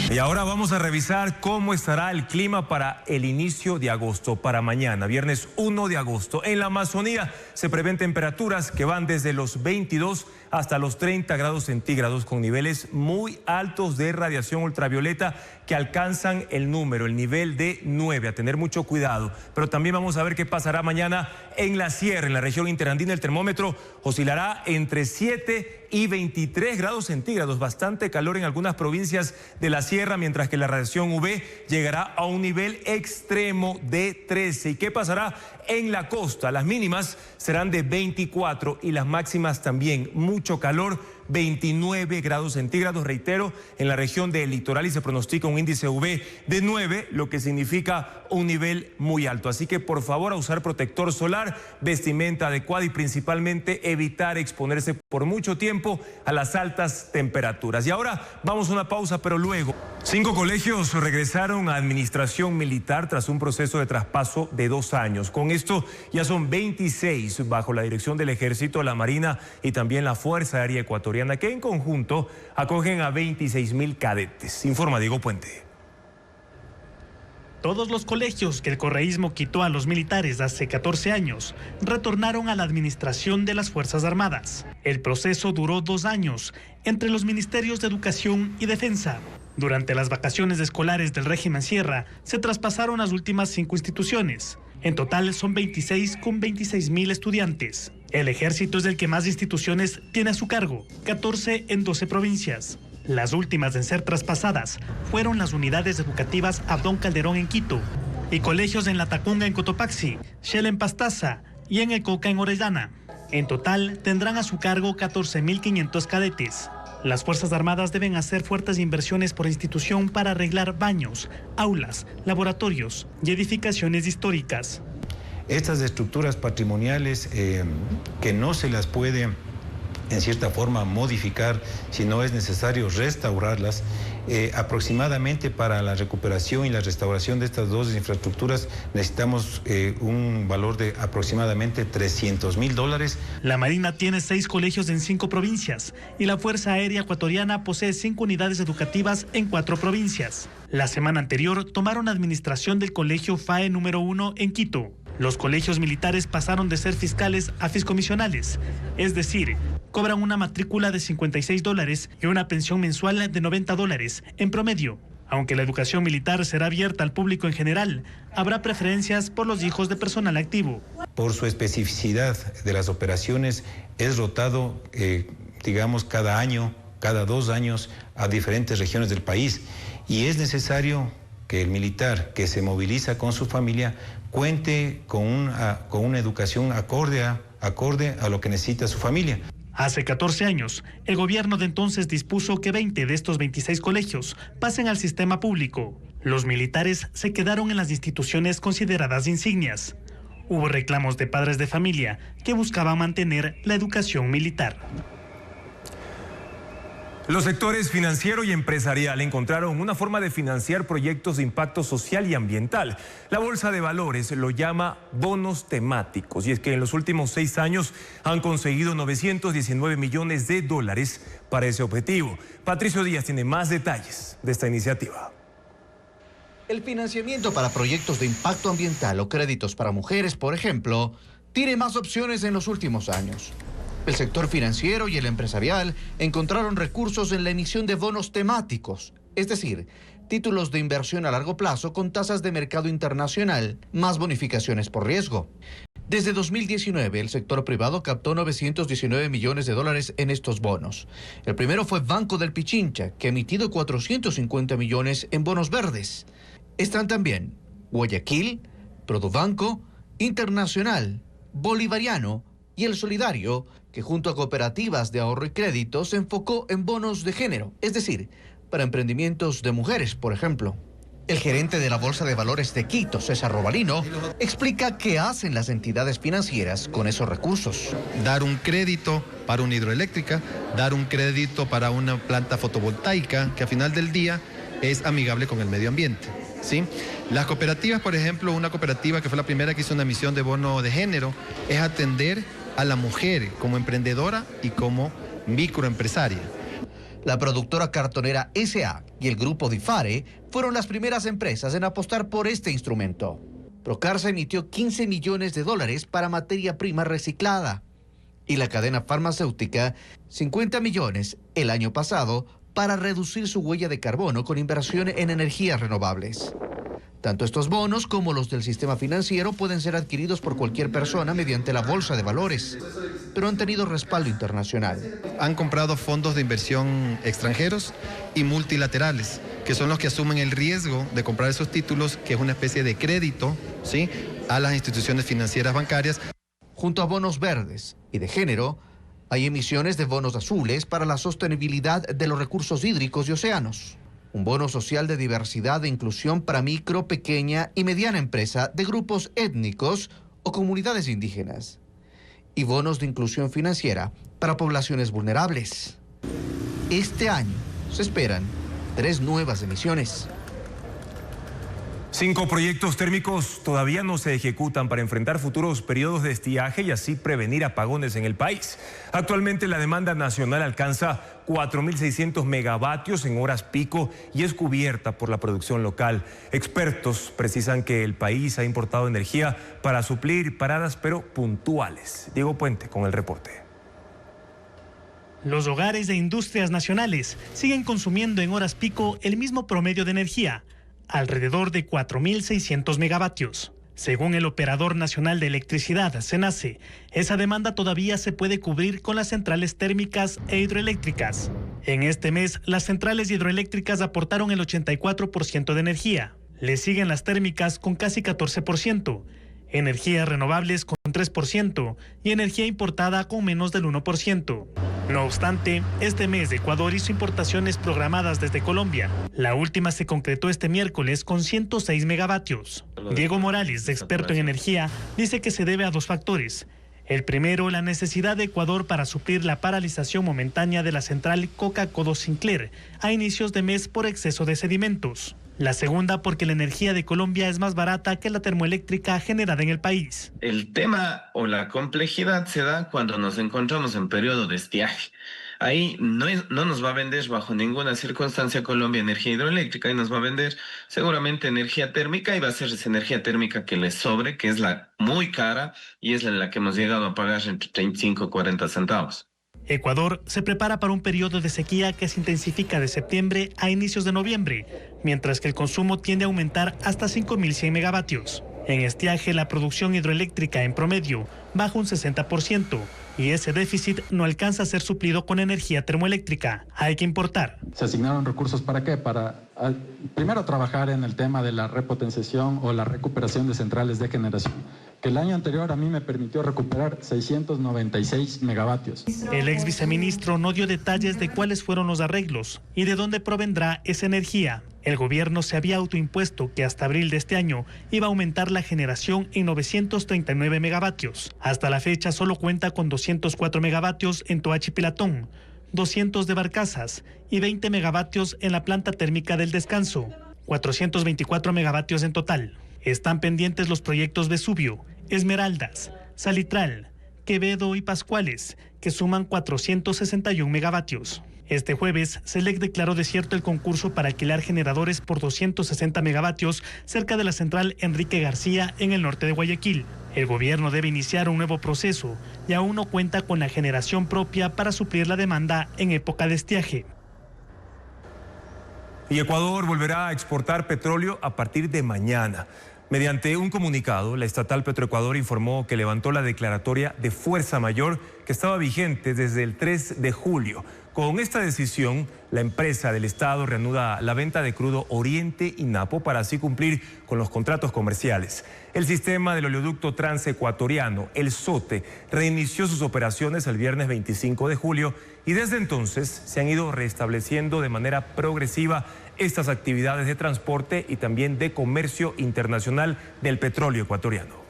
Y ahora vamos a revisar cómo estará el clima para el inicio de agosto, para mañana, viernes 1 de agosto. En la Amazonía se prevén temperaturas que van desde los 22 hasta los 30 grados centígrados, con niveles muy altos de radiación ultravioleta que alcanzan el nivel de 9, a tener mucho cuidado. Pero también vamos a ver qué pasará mañana en la sierra, en la región interandina. El termómetro oscilará entre 7 y 23 grados centígrados, bastante calor en algunas provincias de la sierra, mientras que la radiación UV llegará a un nivel extremo de 13. ¿Y qué pasará en la costa? Las mínimas serán de 24 y las máximas también, mucho calor, 29 grados centígrados, reitero, en la región del litoral, y se pronostica un índice UV de 9, lo que significa un nivel muy alto. Así que por favor a usar protector solar, vestimenta adecuada y principalmente evitar exponerse por mucho tiempo a las altas temperaturas. Y ahora vamos a una pausa, pero luego. 5 colegios regresaron a administración militar tras un proceso de traspaso de 2 años. Con esto ya son 26 bajo la dirección del Ejército, la Marina y también la Fuerza Aérea Ecuatoriana, que en conjunto acogen a 26,000 cadetes. Informa Diego Puente. Todos los colegios que el correísmo quitó a los militares hace 14 años retornaron a la administración de las Fuerzas Armadas. El proceso duró 2 años entre los ministerios de Educación y Defensa. Durante las vacaciones escolares del régimen Sierra se traspasaron las últimas 5 instituciones. En total son 26 con 26,000 estudiantes. El ejército es el que más instituciones tiene a su cargo, 14 en 12 provincias. Las últimas en ser traspasadas fueron las unidades educativas Abdón Calderón en Quito y colegios en La Tacunga en Cotopaxi, Shell en Pastaza y en El Coca en Orellana. En total tendrán a su cargo 14,500 cadetes. Las Fuerzas Armadas deben hacer fuertes inversiones por institución para arreglar baños, aulas, laboratorios y edificaciones históricas. Estas estructuras patrimoniales que no se las puede en cierta forma modificar, si no es necesario restaurarlas, aproximadamente para la recuperación y la restauración de estas 2 infraestructuras necesitamos un valor de aproximadamente $300,000. La Marina tiene 6 colegios en 5 provincias y la Fuerza Aérea Ecuatoriana posee 5 unidades educativas en 4 provincias. La semana anterior tomaron administración del colegio FAE número 1 en Quito. Los colegios militares pasaron de ser fiscales a fiscomisionales, es decir, cobran una matrícula de $56 y una pensión mensual de $90 en promedio. Aunque la educación militar será abierta al público en general, habrá preferencias por los hijos de personal activo. Por su especificidad de las operaciones, es rotado, cada año, cada 2 años, a diferentes regiones del país. Y es necesario que el militar que se moviliza con su familia cuente con una educación acorde a lo que necesita su familia. Hace 14 años, el gobierno de entonces dispuso que 20 de estos 26 colegios pasen al sistema público. Los militares se quedaron en las instituciones consideradas insignias. Hubo reclamos de padres de familia que buscaban mantener la educación militar. Los sectores financiero y empresarial encontraron una forma de financiar proyectos de impacto social y ambiental. La Bolsa de Valores lo llama bonos temáticos, y es que en los últimos 6 años han conseguido $919 millones para ese objetivo. Patricio Díaz tiene más detalles de esta iniciativa. El financiamiento para proyectos de impacto ambiental o créditos para mujeres, por ejemplo, tiene más opciones en los últimos años. El sector financiero y el empresarial encontraron recursos en la emisión de bonos temáticos, es decir, títulos de inversión a largo plazo con tasas de mercado internacional, más bonificaciones por riesgo. Desde 2019, el sector privado captó 919 millones de dólares en estos bonos. El primero fue Banco del Pichincha, que ha emitido 450 millones en bonos verdes. Están también Guayaquil, Produbanco, Internacional, Bolivariano y El Solidario, que junto a cooperativas de ahorro y crédito se enfocó en bonos de género, es decir, para emprendimientos de mujeres, por ejemplo. El gerente de la Bolsa de Valores de Quito, César Robalino, explica qué hacen las entidades financieras con esos recursos. Dar un crédito para una hidroeléctrica, dar un crédito para una planta fotovoltaica que al final del día es amigable con el medio ambiente, ¿sí? Las cooperativas, por ejemplo, una cooperativa que fue la primera que hizo una emisión de bono de género, es atender a la mujer como emprendedora y como microempresaria. La productora cartonera SA y el grupo Difare fueron las primeras empresas en apostar por este instrumento. Procarsa emitió 15 millones de dólares para materia prima reciclada y la cadena farmacéutica 50 millones el año pasado para reducir su huella de carbono con inversión en energías renovables. Tanto estos bonos como los del sistema financiero pueden ser adquiridos por cualquier persona mediante la Bolsa de Valores, pero han tenido respaldo internacional. Han comprado fondos de inversión extranjeros y multilaterales, que son los que asumen el riesgo de comprar esos títulos, que es una especie de crédito, ¿sí?, a las instituciones financieras bancarias. Junto a bonos verdes y de género, hay emisiones de bonos azules para la sostenibilidad de los recursos hídricos y océanos. Un bono social de diversidad e inclusión para micro, pequeña y mediana empresa de grupos étnicos o comunidades indígenas. Y bonos de inclusión financiera para poblaciones vulnerables. Este año se esperan 3 nuevas emisiones. 5 proyectos térmicos todavía no se ejecutan para enfrentar futuros periodos de estiaje y así prevenir apagones en el país. Actualmente la demanda nacional alcanza 4.600 megavatios en horas pico y es cubierta por la producción local. Expertos precisan que el país ha importado energía para suplir paradas pero puntuales. Diego Puente con el reporte. Los hogares e industrias nacionales siguen consumiendo en horas pico el mismo promedio de energía, alrededor de 4.600 megavatios. Según el Operador Nacional de Electricidad, SENACE, esa demanda todavía se puede cubrir con las centrales térmicas e hidroeléctricas. En este mes, las centrales hidroeléctricas aportaron el 84% de energía. Le siguen las térmicas con casi 14%, energías renovables con 3% y energía importada con menos del 1%. No obstante, este mes Ecuador hizo importaciones programadas desde Colombia. La última se concretó este miércoles con 106 megavatios. Diego Morales, experto en energía, dice que se debe a 2 factores. El primero, la necesidad de Ecuador para suplir la paralización momentánea de la central Coca-Codo Sinclair a inicios de mes por exceso de sedimentos. La segunda, porque la energía de Colombia es más barata que la termoeléctrica generada en el país. El tema o la complejidad se da cuando nos encontramos en periodo de estiaje. Ahí no nos va a vender bajo ninguna circunstancia Colombia energía hidroeléctrica y nos va a vender seguramente energía térmica y va a ser esa energía térmica que les sobre, que es la muy cara y es la que hemos llegado a pagar entre 35 y 40 centavos. Ecuador se prepara para un periodo de sequía que se intensifica de septiembre a inicios de noviembre, mientras que el consumo tiende a aumentar hasta 5.100 megavatios. En estiaje, la producción hidroeléctrica en promedio baja un 60% y ese déficit no alcanza a ser suplido con energía termoeléctrica. Hay que importar. Se asignaron recursos ¿para qué? Para primero trabajar en el tema de la repotenciación o la recuperación de centrales de generación, que el año anterior a mí me permitió recuperar 696 megavatios. El ex viceministro no dio detalles de cuáles fueron los arreglos y de dónde provendrá esa energía. El gobierno se había autoimpuesto que hasta abril de este año iba a aumentar la generación en 939 megavatios. Hasta la fecha solo cuenta con 204 megavatios en Toachi Pilatón, 200 de Barcazas y 20 megavatios en la planta térmica del Descanso, 424 megavatios en total. Están pendientes los proyectos Vesubio, Esmeraldas, Salitral, Quevedo y Pascuales, que suman 461 megavatios. Este jueves, SELEC declaró desierto el concurso para alquilar generadores por 260 megavatios cerca de la central Enrique García en el norte de Guayaquil. El gobierno debe iniciar un nuevo proceso y aún no cuenta con la generación propia para suplir la demanda en época de estiaje. Y Ecuador volverá a exportar petróleo a partir de mañana. Mediante un comunicado, la estatal Petroecuador informó que levantó la declaratoria de fuerza mayor que estaba vigente desde el 3 de julio. Con esta decisión, la empresa del Estado reanuda la venta de crudo Oriente y Napo para así cumplir con los contratos comerciales. El sistema del oleoducto transecuatoriano, el SOTE, reinició sus operaciones el viernes 25 de julio y desde entonces se han ido restableciendo de manera progresiva estas actividades de transporte y también de comercio internacional del petróleo ecuatoriano.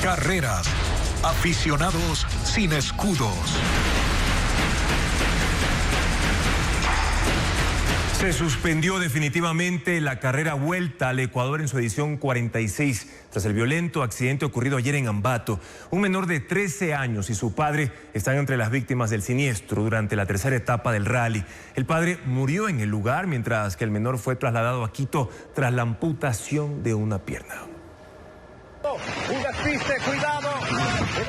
Carreras. Aficionados sin escudos. Se suspendió definitivamente la carrera Vuelta al Ecuador en su edición 46 tras el violento accidente ocurrido ayer en Ambato. Un menor de 13 años y su padre están entre las víctimas del siniestro durante la tercera etapa del rally. El padre murió en el lugar mientras que el menor fue trasladado a Quito tras la amputación de una pierna.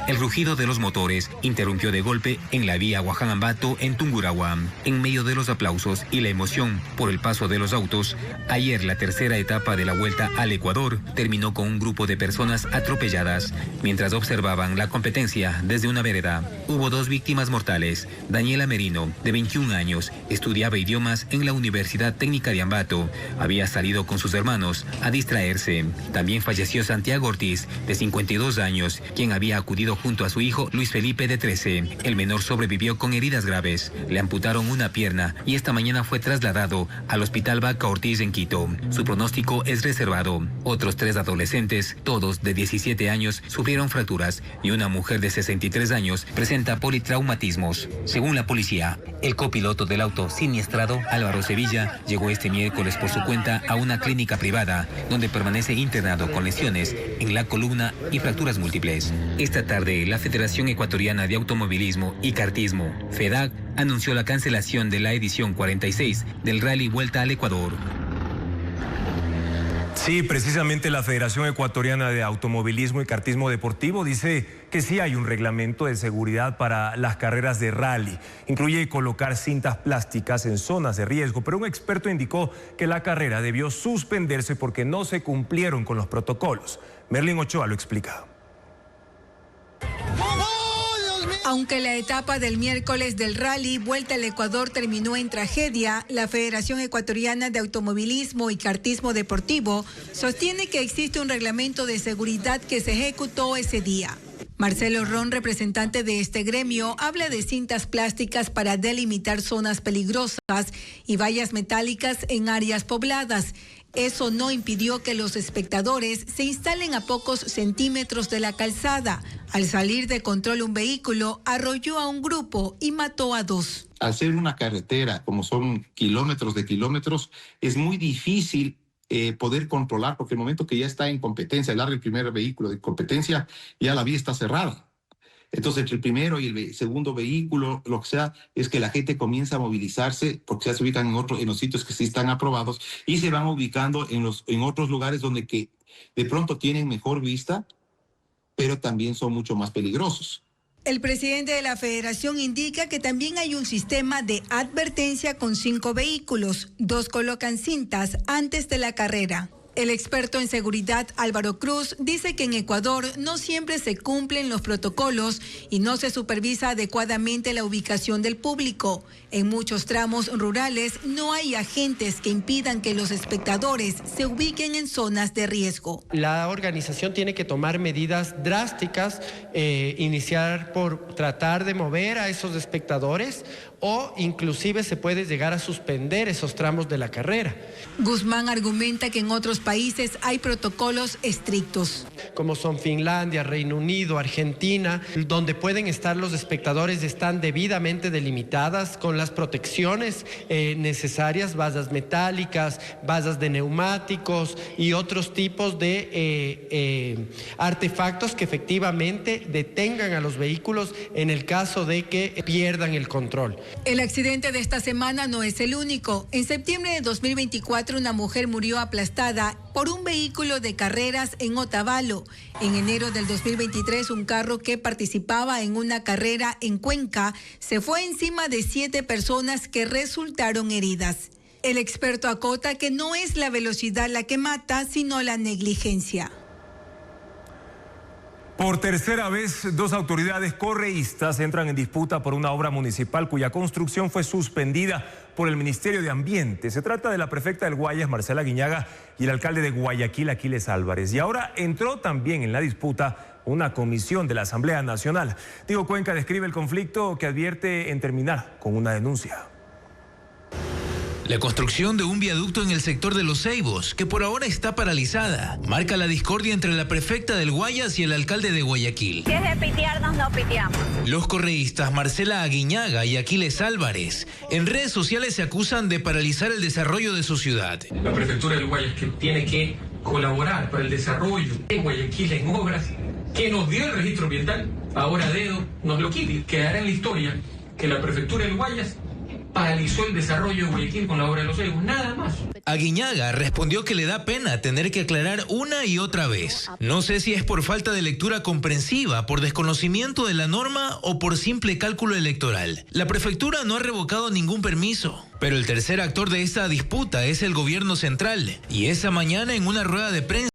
El rugido de los motores interrumpió de golpe en la vía Guaján-Ambato en Tungurahua. En medio de los aplausos y la emoción por el paso de los autos, ayer la tercera etapa de la Vuelta al Ecuador terminó con un grupo de personas atropelladas mientras observaban la competencia desde una vereda. Hubo 2 víctimas mortales. Daniela Merino, de 21 años, estudiaba idiomas en la Universidad Técnica de Ambato. Había salido con sus hermanos a distraerse. También falleció Santiago Ortiz, de 52 años, quien había acudido junto a su hijo Luis Felipe, de 13. El menor sobrevivió con heridas graves. Le amputaron una pierna y esta mañana fue trasladado al Hospital Vaca Ortiz en Quito. Su pronóstico es reservado. Otros 3 adolescentes, todos de 17 años, sufrieron fracturas y una mujer de 63 años presenta politraumatismos. Según la policía, el copiloto del auto siniestrado, Álvaro Sevilla, llegó este miércoles por su cuenta a una clínica privada donde permanece internado con lesiones en la columna y fracturas múltiples. Esta tarde, la Federación Ecuatoriana de Automovilismo y Kartismo, FEDAC, anunció la cancelación de la edición 46 del Rally Vuelta al Ecuador. Sí, precisamente la Federación Ecuatoriana de Automovilismo y Kartismo Deportivo dice que sí hay un reglamento de seguridad para las carreras de rally. Incluye colocar cintas plásticas en zonas de riesgo, pero un experto indicó que la carrera debió suspenderse porque no se cumplieron con los protocolos. Merlin Ochoa lo explica. Aunque la etapa del miércoles del rally Vuelta al Ecuador terminó en tragedia, la Federación Ecuatoriana de Automovilismo y Kartismo Deportivo sostiene que existe un reglamento de seguridad que se ejecutó ese día. Marcelo Ron, representante de este gremio, habla de cintas plásticas para delimitar zonas peligrosas y vallas metálicas en áreas pobladas. Eso no impidió que los espectadores se instalen a pocos centímetros de la calzada. Al salir de control un vehículo, arrolló a un grupo y mató a 2. Al ser una carretera, como son kilómetros de kilómetros, es muy difícil poder controlar, porque el momento que ya está en competencia, larga el primer vehículo de competencia, ya la vía está cerrada. Entonces, entre el primero y el segundo vehículo, lo que sea, es que la gente comienza a movilizarse porque ya se ubican en los sitios que sí están aprobados y se van ubicando en otros lugares donde que de pronto tienen mejor vista, pero también son mucho más peligrosos. El presidente de la federación indica que también hay un sistema de advertencia con 5 vehículos. 2 colocan cintas antes de la carrera. El experto en seguridad Álvaro Cruz dice que en Ecuador no siempre se cumplen los protocolos y no se supervisa adecuadamente la ubicación del público. En muchos tramos rurales no hay agentes que impidan que los espectadores se ubiquen en zonas de riesgo. La organización tiene que tomar medidas drásticas, iniciar por tratar de mover a esos espectadores o inclusive se puede llegar a suspender esos tramos de la carrera. Guzmán argumenta que en otros países hay protocolos estrictos. Como son Finlandia, Reino Unido, Argentina, donde pueden estar los espectadores, están debidamente delimitadas con las protecciones necesarias, vallas metálicas, vallas de neumáticos y otros tipos de artefactos que efectivamente detengan a los vehículos en el caso de que pierdan el control. El accidente de esta semana no es el único. En septiembre de 2024, una mujer murió aplastada por un vehículo de carreras en Otavalo. En enero del 2023, un carro que participaba en una carrera en Cuenca se fue encima de 7 personas que resultaron heridas. El experto acota que no es la velocidad la que mata, sino la negligencia. Por tercera vez, 2 autoridades correístas entran en disputa por una obra municipal cuya construcción fue suspendida por el Ministerio de Ambiente. Se trata de la prefecta del Guayas, Marcela Aguiñaga, y el alcalde de Guayaquil, Aquiles Álvarez. Y ahora entró también en la disputa una comisión de la Asamblea Nacional. Diego Cuenca describe el conflicto que advierte en terminar con una denuncia. La construcción de un viaducto en el sector de Los Ceibos, que por ahora está paralizada, marca la discordia entre la prefecta del Guayas y el alcalde de Guayaquil. Si es de pitearnos, no piteamos. Los correístas Marcela Aguiñaga y Aquiles Álvarez en redes sociales se acusan de paralizar el desarrollo de su ciudad. La prefectura del Guayas, que tiene que colaborar para el desarrollo de Guayaquil en obras, que nos dio el registro ambiental, ahora dedo nos lo quite. Quedará en la historia que la prefectura del Guayas paralizó el desarrollo de Guayaquil con la obra de Los Ceibos, nada más. Aguiñaga respondió que le da pena tener que aclarar una y otra vez. No sé si es por falta de lectura comprensiva, por desconocimiento de la norma o por simple cálculo electoral. La prefectura no ha revocado ningún permiso, pero el tercer actor de esta disputa es el gobierno central. Y esa mañana, en una rueda de prensa,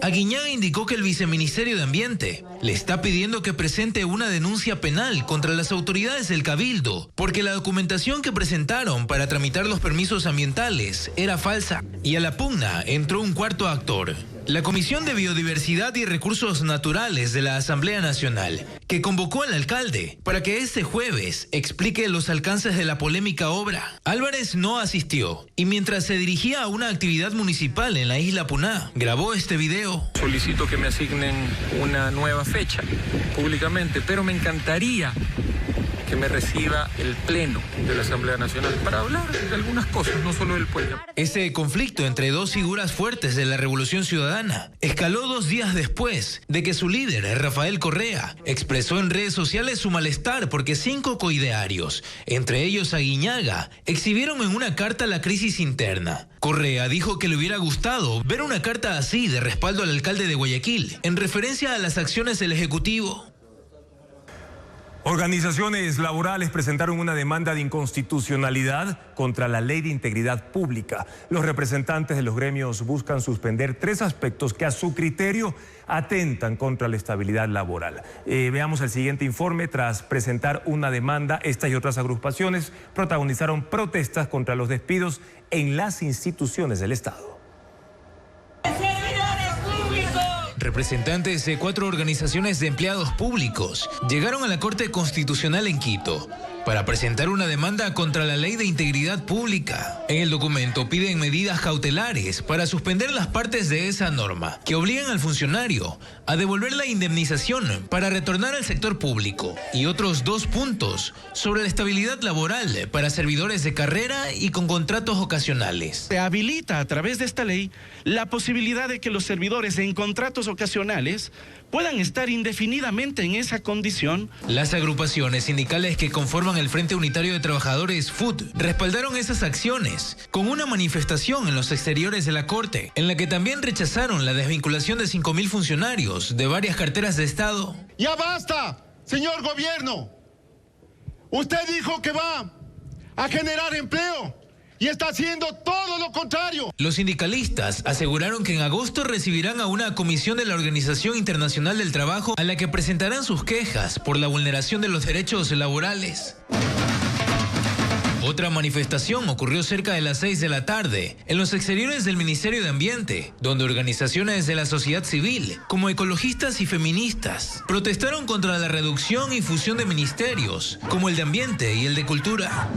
Aguiñaga indicó que el viceministerio de Ambiente le está pidiendo que presente una denuncia penal contra las autoridades del Cabildo, porque la documentación que presentaron para tramitar los permisos ambientales era falsa. Y a la pugna entró un cuarto actor, la Comisión de Biodiversidad y Recursos Naturales de la Asamblea Nacional, que convocó al alcalde para que este jueves explique los alcances de la polémica obra. Álvarez no asistió y mientras se dirigía a una actividad municipal en la isla Puná, grabó este video. Solicito que me asignen una nueva fecha públicamente, pero me encantaría que me reciba el Pleno de la Asamblea Nacional para hablar de algunas cosas, no solo del pueblo. Ese conflicto entre dos figuras fuertes de la Revolución Ciudadana escaló 2 días después de que su líder, Rafael Correa, expresó en redes sociales su malestar porque 5 coidearios, entre ellos Aguiñaga, exhibieron en una carta la crisis interna. Correa dijo que le hubiera gustado ver una carta así de respaldo al alcalde de Guayaquil, en referencia a las acciones del Ejecutivo. Organizaciones laborales presentaron una demanda de inconstitucionalidad contra la Ley de Integridad Pública. Los representantes de los gremios buscan suspender 3 aspectos que a su criterio atentan contra la estabilidad laboral. Veamos el siguiente informe. Tras presentar una demanda, estas y otras agrupaciones protagonizaron protestas contra los despidos en las instituciones del Estado. Representantes de 4 organizaciones de empleados públicos llegaron a la Corte Constitucional en Quito para presentar una demanda contra la Ley de Integridad Pública. En el documento piden medidas cautelares para suspender las partes de esa norma que obligan al funcionario a devolver la indemnización para retornar al sector público y otros 2 puntos sobre la estabilidad laboral para servidores de carrera y con contratos ocasionales. Se habilita a través de esta ley la posibilidad de que los servidores en contratos ocasionales puedan estar indefinidamente en esa condición. Las agrupaciones sindicales que conforman el Frente Unitario de Trabajadores FUT respaldaron esas acciones con una manifestación en los exteriores de la Corte, en la que también rechazaron la desvinculación de 5.000 funcionarios de varias carteras de Estado. ¡Ya basta, señor gobierno! Usted dijo que va a generar empleo y está haciendo todo lo contrario. Los sindicalistas aseguraron que en agosto recibirán a una comisión de la Organización Internacional del Trabajo a la que presentarán sus quejas por la vulneración de los derechos laborales. Otra manifestación ocurrió cerca de las 6 de la tarde en los exteriores del Ministerio de Ambiente, donde organizaciones de la sociedad civil, como ecologistas y feministas, protestaron contra la reducción y fusión de ministerios, como el de Ambiente y el de Cultura.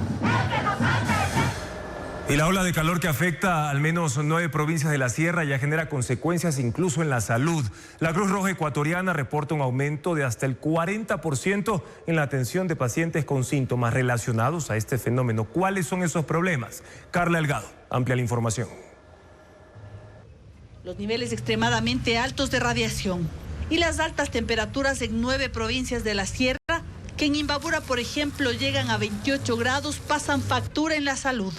Y la ola de calor que afecta al menos 9 provincias de la sierra ya genera consecuencias incluso en la salud. La Cruz Roja Ecuatoriana reporta un aumento de hasta el 40% en la atención de pacientes con síntomas relacionados a este fenómeno. ¿Cuáles son esos problemas? Carla Delgado amplia la información. Los niveles extremadamente altos de radiación y las altas temperaturas en 9 provincias de la sierra, que en Imbabura, por ejemplo, llegan a 28 grados, pasan factura en la salud.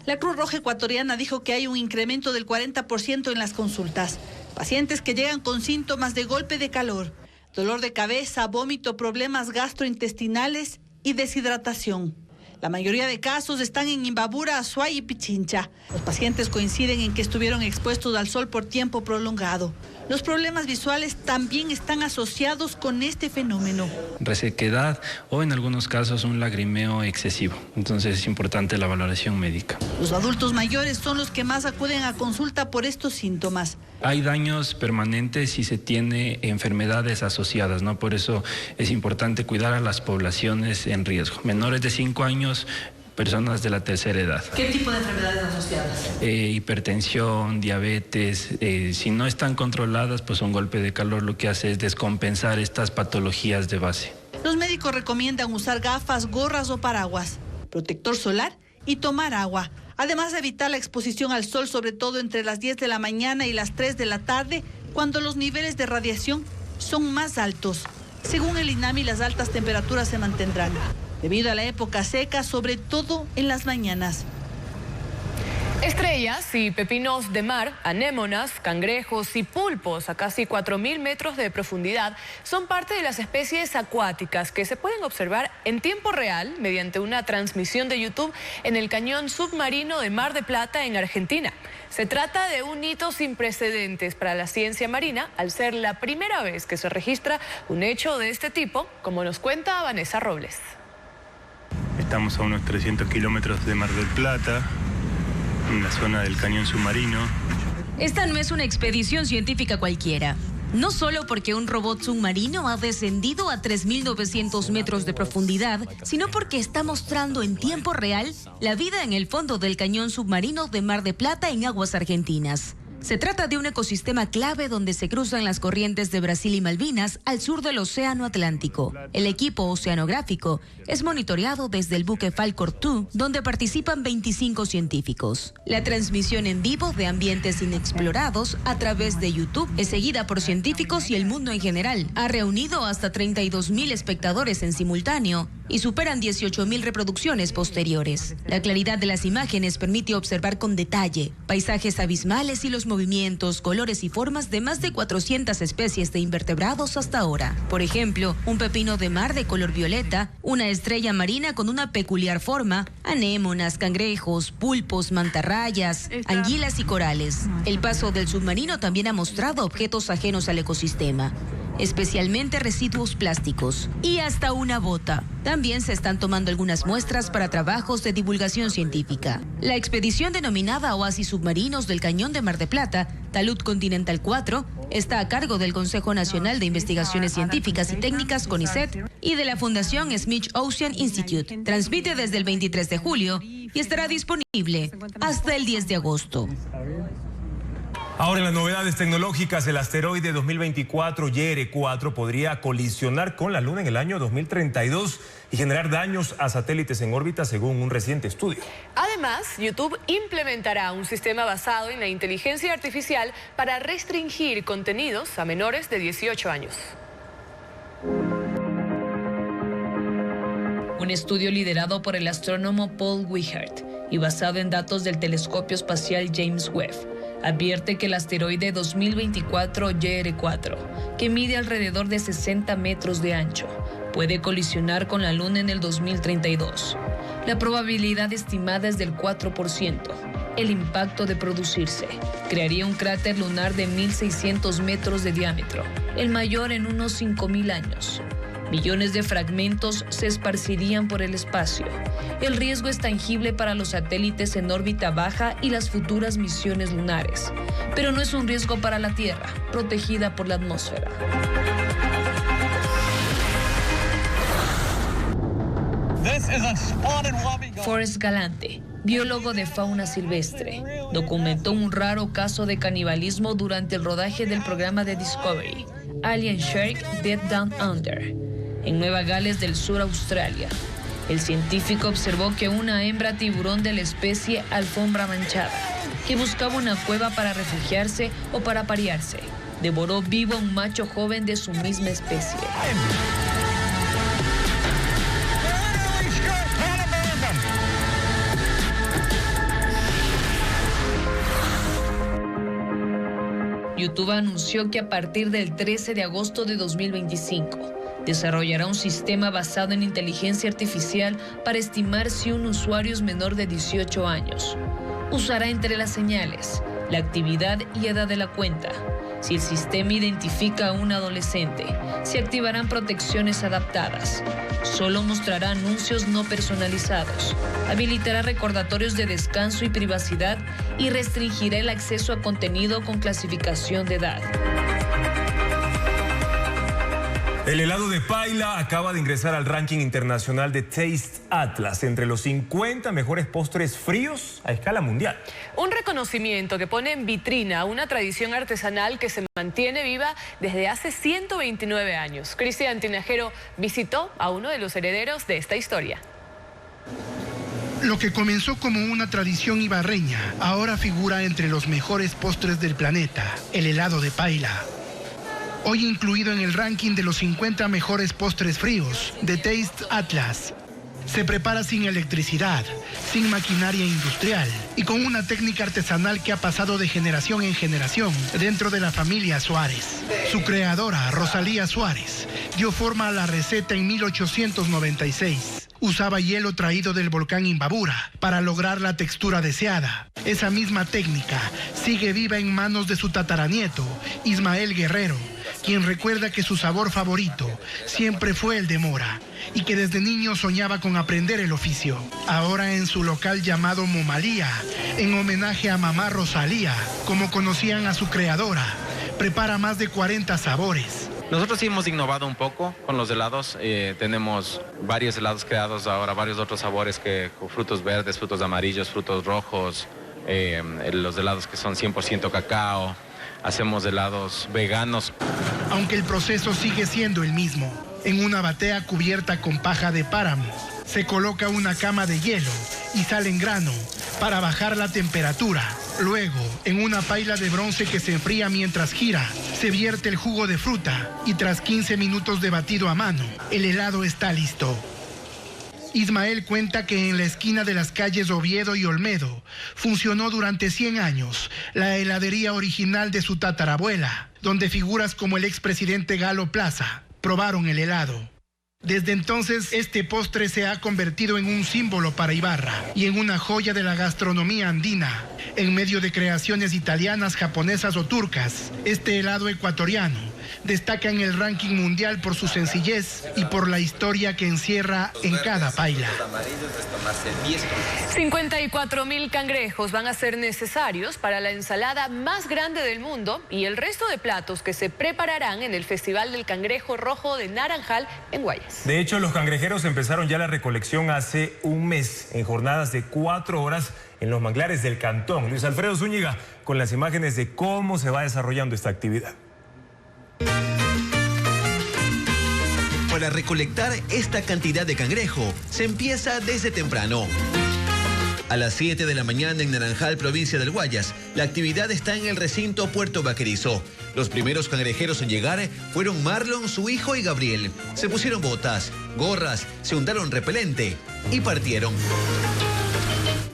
La Cruz Roja Ecuatoriana dijo que hay un incremento del 40% en las consultas. Pacientes que llegan con síntomas de golpe de calor, dolor de cabeza, vómito, problemas gastrointestinales y deshidratación. La mayoría de casos están en Imbabura, Azuay y Pichincha. Los pacientes coinciden en que estuvieron expuestos al sol por tiempo prolongado. Los problemas visuales también están asociados con este fenómeno. Resequedad o en algunos casos un lagrimeo excesivo. Entonces es importante la valoración médica. Los adultos mayores son los que más acuden a consulta por estos síntomas. Hay daños permanentes si se tiene enfermedades asociadas, ¿no? Por eso es importante cuidar a las poblaciones en riesgo. Menores de 5 años, personas de la tercera edad. ¿Qué tipo de enfermedades asociadas? Hipertensión, diabetes. Si no están controladas, pues un golpe de calor lo que hace es descompensar estas patologías de base. Los médicos recomiendan usar gafas, gorras o paraguas, protector solar y tomar agua. Además de evitar la exposición al sol, sobre todo entre las 10 de la mañana y las 3 de la tarde, cuando los niveles de radiación son más altos. Según el INAMI, las altas temperaturas se mantendrán debido a la época seca, sobre todo en las mañanas. Estrellas y pepinos de mar, anémonas, cangrejos y pulpos a casi 4.000 metros de profundidad son parte de las especies acuáticas que se pueden observar en tiempo real mediante una transmisión de YouTube en el cañón submarino de Mar de Plata en Argentina. Se trata de un hito sin precedentes para la ciencia marina al ser la primera vez que se registra un hecho de este tipo, como nos cuenta Vanessa Robles. Estamos a unos 300 kilómetros de Mar del Plata, en la zona del cañón submarino. Esta no es una expedición científica cualquiera. No solo porque un robot submarino ha descendido a 3.900 metros de profundidad, sino porque está mostrando en tiempo real la vida en el fondo del cañón submarino de Mar de Plata en aguas argentinas. Se trata de un ecosistema clave donde se cruzan las corrientes de Brasil y Malvinas al sur del Océano Atlántico. El equipo oceanográfico es monitoreado desde el buque Falcor 2, donde participan 25 científicos. La transmisión en vivo de ambientes inexplorados a través de YouTube es seguida por científicos y el mundo en general. Ha reunido hasta 32.000 espectadores en simultáneo y superan 18.000 reproducciones posteriores. La claridad de las imágenes permite observar con detalle paisajes abismales y los movimientos, colores y formas de más de 400 especies de invertebrados hasta ahora. Por ejemplo, un pepino de mar de color violeta, una estrella marina con una peculiar forma, anémonas, cangrejos, pulpos, mantarrayas, anguilas y corales. El paso del submarino también ha mostrado objetos ajenos al ecosistema, especialmente residuos plásticos y hasta una bota. También se están tomando algunas muestras para trabajos de divulgación científica. La expedición denominada Oasis Submarinos del Cañón de Mar de Plata, Talud Continental 4, está a cargo del Consejo Nacional de Investigaciones Científicas y Técnicas, CONICET, y de la Fundación Smith Ocean Institute. Transmite desde el 23 de julio y estará disponible hasta el 10 de agosto. Ahora, en las novedades tecnológicas, el asteroide 2024 YR4 podría colisionar con la Luna en el año 2032 y generar daños a satélites en órbita, según un reciente estudio. Además, YouTube implementará un sistema basado en la inteligencia artificial para restringir contenidos a menores de 18 años. Un estudio liderado por el astrónomo Paul Wichert y basado en datos del telescopio espacial James Webb advierte que el asteroide 2024 YR4, que mide alrededor de 60 metros de ancho, puede colisionar con la Luna en el 2032. La probabilidad estimada es del 4%. El impacto de producirse crearía un cráter lunar de 1.600 metros de diámetro, el mayor en unos 5.000 años. Millones de fragmentos se esparcirían por el espacio. El riesgo es tangible para los satélites en órbita baja y las futuras misiones lunares, pero no es un riesgo para la Tierra, protegida por la atmósfera. Forrest Galante, biólogo de fauna silvestre, documentó un raro caso de canibalismo durante el rodaje del programa de Discovery, Alien Shark Dead Down Under, en Nueva Gales del Sur, Australia. El científico observó que una hembra tiburón de la especie alfombra manchada, que buscaba una cueva para refugiarse o para aparearse, devoró vivo a un macho joven de su misma especie. YouTube anunció que a partir del 13 de agosto de 2025 desarrollará un sistema basado en inteligencia artificial para estimar si un usuario es menor de 18 años. Usará entre las señales la actividad y edad de la cuenta. Si el sistema identifica a un adolescente, se activarán protecciones adaptadas. Solo mostrará anuncios no personalizados, habilitará recordatorios de descanso y privacidad y restringirá el acceso a contenido con clasificación de edad. El helado de Paila acaba de ingresar al ranking internacional de Taste Atlas entre los 50 mejores postres fríos a escala mundial. Un reconocimiento que pone en vitrina una tradición artesanal que se mantiene viva desde hace 129 años. Cristian Tinajero visitó a uno de los herederos de esta historia. Lo que comenzó como una tradición ibarreña ahora figura entre los mejores postres del planeta, el helado de Paila. Hoy incluido en el ranking de los 50 mejores postres fríos de Taste Atlas. Se prepara sin electricidad, sin maquinaria industrial y con una técnica artesanal que ha pasado de generación en generación dentro de la familia Suárez. Su creadora, Rosalía Suárez, dio forma a la receta en 1896. Usaba hielo traído del volcán Imbabura para lograr la textura deseada. Esa misma técnica sigue viva en manos de su tataranieto, Ismael Guerrero, quien recuerda que su sabor favorito siempre fue el de mora y que desde niño soñaba con aprender el oficio. Ahora en su local llamado Momalía, en homenaje a mamá Rosalía, como conocían a su creadora, prepara más de 40 sabores. Nosotros sí hemos innovado un poco con los helados. Tenemos varios helados creados ahora, varios otros sabores que con frutos verdes, frutos amarillos, frutos rojos, los helados que son 100% cacao. Hacemos helados veganos. Aunque el proceso sigue siendo el mismo, en una batea cubierta con paja de páramo, se coloca una cama de hielo y sal en grano para bajar la temperatura. Luego, en una paila de bronce que se enfría mientras gira, se vierte el jugo de fruta y tras 15 minutos de batido a mano, el helado está listo. Ismael cuenta que en la esquina de las calles Oviedo y Olmedo funcionó durante 100 años la heladería original de su tatarabuela, donde figuras como el expresidente Galo Plaza probaron el helado. Desde entonces, este postre se ha convertido en un símbolo para Ibarra y en una joya de la gastronomía andina. En medio de creaciones italianas, japonesas o turcas, este helado ecuatoriano destaca en el ranking mundial por su sencillez y por la historia que encierra en cada paila. 54.000 cangrejos van a ser necesarios para la ensalada más grande del mundo y el resto de platos que se prepararán en el Festival del Cangrejo Rojo de Naranjal en Guayas. De hecho, los cangrejeros empezaron ya la recolección hace un mes en jornadas de 4 horas en los manglares del Cantón. Luis Alfredo Zúñiga con las imágenes de cómo se va desarrollando esta actividad. Para recolectar esta cantidad de cangrejo, se empieza desde temprano. A las 7 de la mañana en Naranjal, provincia del Guayas, la actividad está en el recinto Puerto Vaquerizo. Los primeros cangrejeros en llegar fueron Marlon, su hijo y Gabriel. Se pusieron botas, gorras, se untaron repelente y partieron.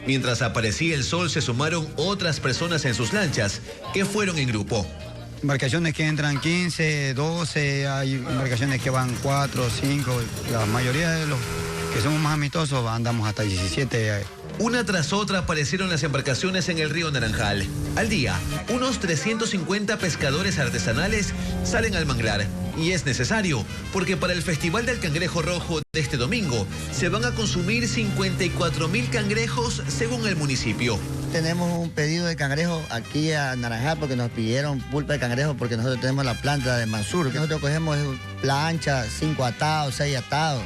Mientras aparecía el sol, se sumaron otras personas en sus lanchas, que fueron en grupo. Embarcaciones que entran 15, 12, hay embarcaciones que van 4, 5, la mayoría de los que somos más amistosos andamos hasta 17. Una tras otra aparecieron las embarcaciones en el río Naranjal. Al día, unos 350 pescadores artesanales salen al manglar. Y es necesario, porque para el Festival del Cangrejo Rojo de este domingo se van a consumir 54.000 cangrejos según el municipio. Tenemos un pedido de cangrejo aquí a Naranjal porque nos pidieron pulpa de cangrejo porque nosotros tenemos la planta de Mansur. Nosotros cogemos plancha, 5 atados, 6 atados,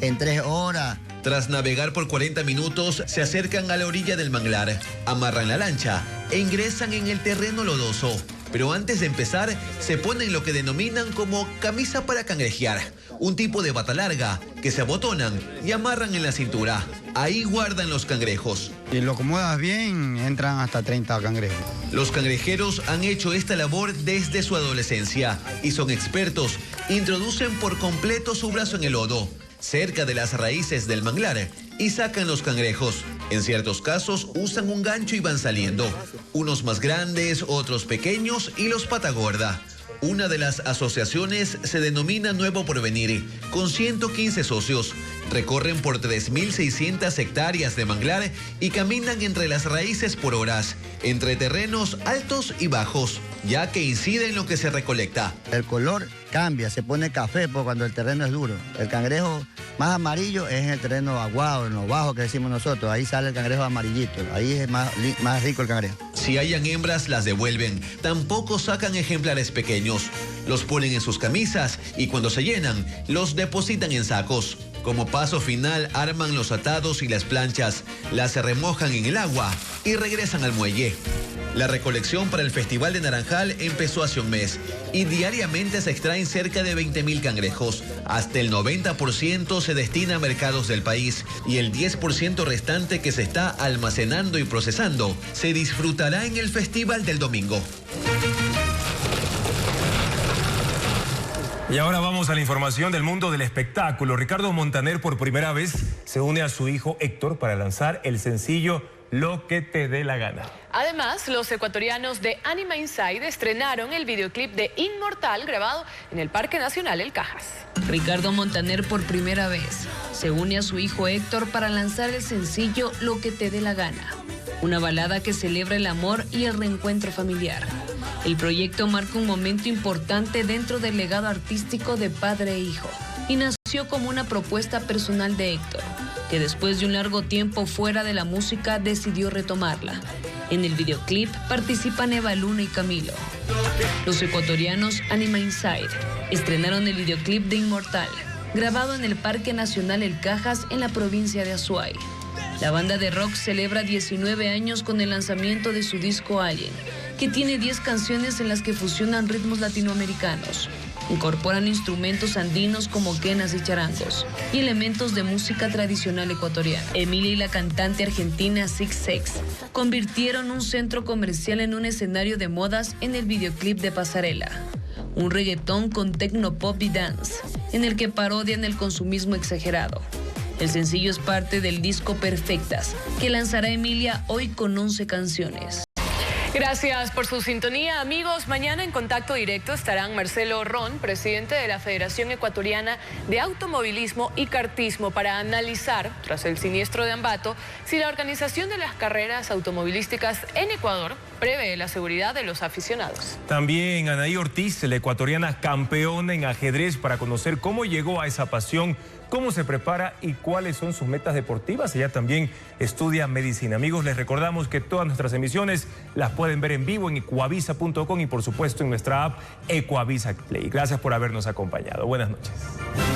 en 3 horas. Tras navegar por 40 minutos, se acercan a la orilla del manglar, amarran la lancha e ingresan en el terreno lodoso. Pero antes de empezar, se ponen lo que denominan como camisa para cangrejear, un tipo de bata larga que se abotonan y amarran en la cintura. Ahí guardan los cangrejos. Si lo acomodas bien, entran hasta 30 cangrejos. Los cangrejeros han hecho esta labor desde su adolescencia y son expertos. Introducen por completo su brazo en el lodo, cerca de las raíces del manglar, y sacan los cangrejos. En ciertos casos usan un gancho y van saliendo. Unos más grandes, otros pequeños y los pata gorda. Una de las asociaciones se denomina Nuevo Porvenir, con 115 socios. Recorren por 3.600 hectáreas de manglar y caminan entre las raíces por horas, entre terrenos altos y bajos, ya que incide en lo que se recolecta. El color cambia, se pone café cuando el terreno es duro. El cangrejo más amarillo es en el terreno aguado, en lo bajo que decimos nosotros. Ahí sale el cangrejo amarillito, ahí es más rico el cangrejo. Si hayan hembras, las devuelven. Tampoco sacan ejemplares pequeños. Los ponen en sus camisas y cuando se llenan, los depositan en sacos. Como paso final, arman los atados y las planchas, las remojan en el agua y regresan al muelle. La recolección para el Festival de Naranjal empezó hace un mes y diariamente se extraen cerca de 20.000 cangrejos. Hasta el 90% se destina a mercados del país y el 10% restante que se está almacenando y procesando se disfrutará en el Festival del domingo. Y ahora vamos a la información del mundo del espectáculo. Ricardo Montaner por primera vez se une a su hijo Héctor para lanzar el sencillo Lo que te dé la gana. Además, los ecuatorianos de Anima Inside estrenaron el videoclip de Inmortal grabado en el Parque Nacional El Cajas. Ricardo Montaner por primera vez se une a su hijo Héctor para lanzar el sencillo Lo que te dé la gana, una balada que celebra el amor y el reencuentro familiar. El proyecto marca un momento importante dentro del legado artístico de padre e hijo y nació como una propuesta personal de Héctor, que después de un largo tiempo fuera de la música decidió retomarla. En el videoclip participan Eva Luna y Camilo. Los ecuatorianos Anima Inside estrenaron el videoclip de Inmortal, grabado en el Parque Nacional El Cajas en la provincia de Azuay. La banda de rock celebra 19 años con el lanzamiento de su disco Alien, que tiene 10 canciones en las que fusionan ritmos latinoamericanos. Incorporan instrumentos andinos como quenas y charangos y elementos de música tradicional ecuatoriana. Emilia y la cantante argentina Six Sex convirtieron un centro comercial en un escenario de modas en el videoclip de Pasarela, un reggaetón con tecnopop y dance, en el que parodian el consumismo exagerado. El sencillo es parte del disco Perfectas, que lanzará Emilia hoy con 11 canciones. Gracias por su sintonía, amigos. Mañana en contacto directo estarán Marcelo Ron, presidente de la Federación Ecuatoriana de Automovilismo y Kartismo, para analizar, tras el siniestro de Ambato, si la organización de las carreras automovilísticas en Ecuador prevé la seguridad de los aficionados. También Anaí Ortiz, la ecuatoriana campeona en ajedrez, para conocer cómo llegó a esa pasión, cómo se prepara y cuáles son sus metas deportivas. Ella también estudia medicina. Amigos, les recordamos que todas nuestras emisiones las pueden ver en vivo en ecuavisa.com y por supuesto en nuestra app Ecuavisa Play. Gracias por habernos acompañado. Buenas noches.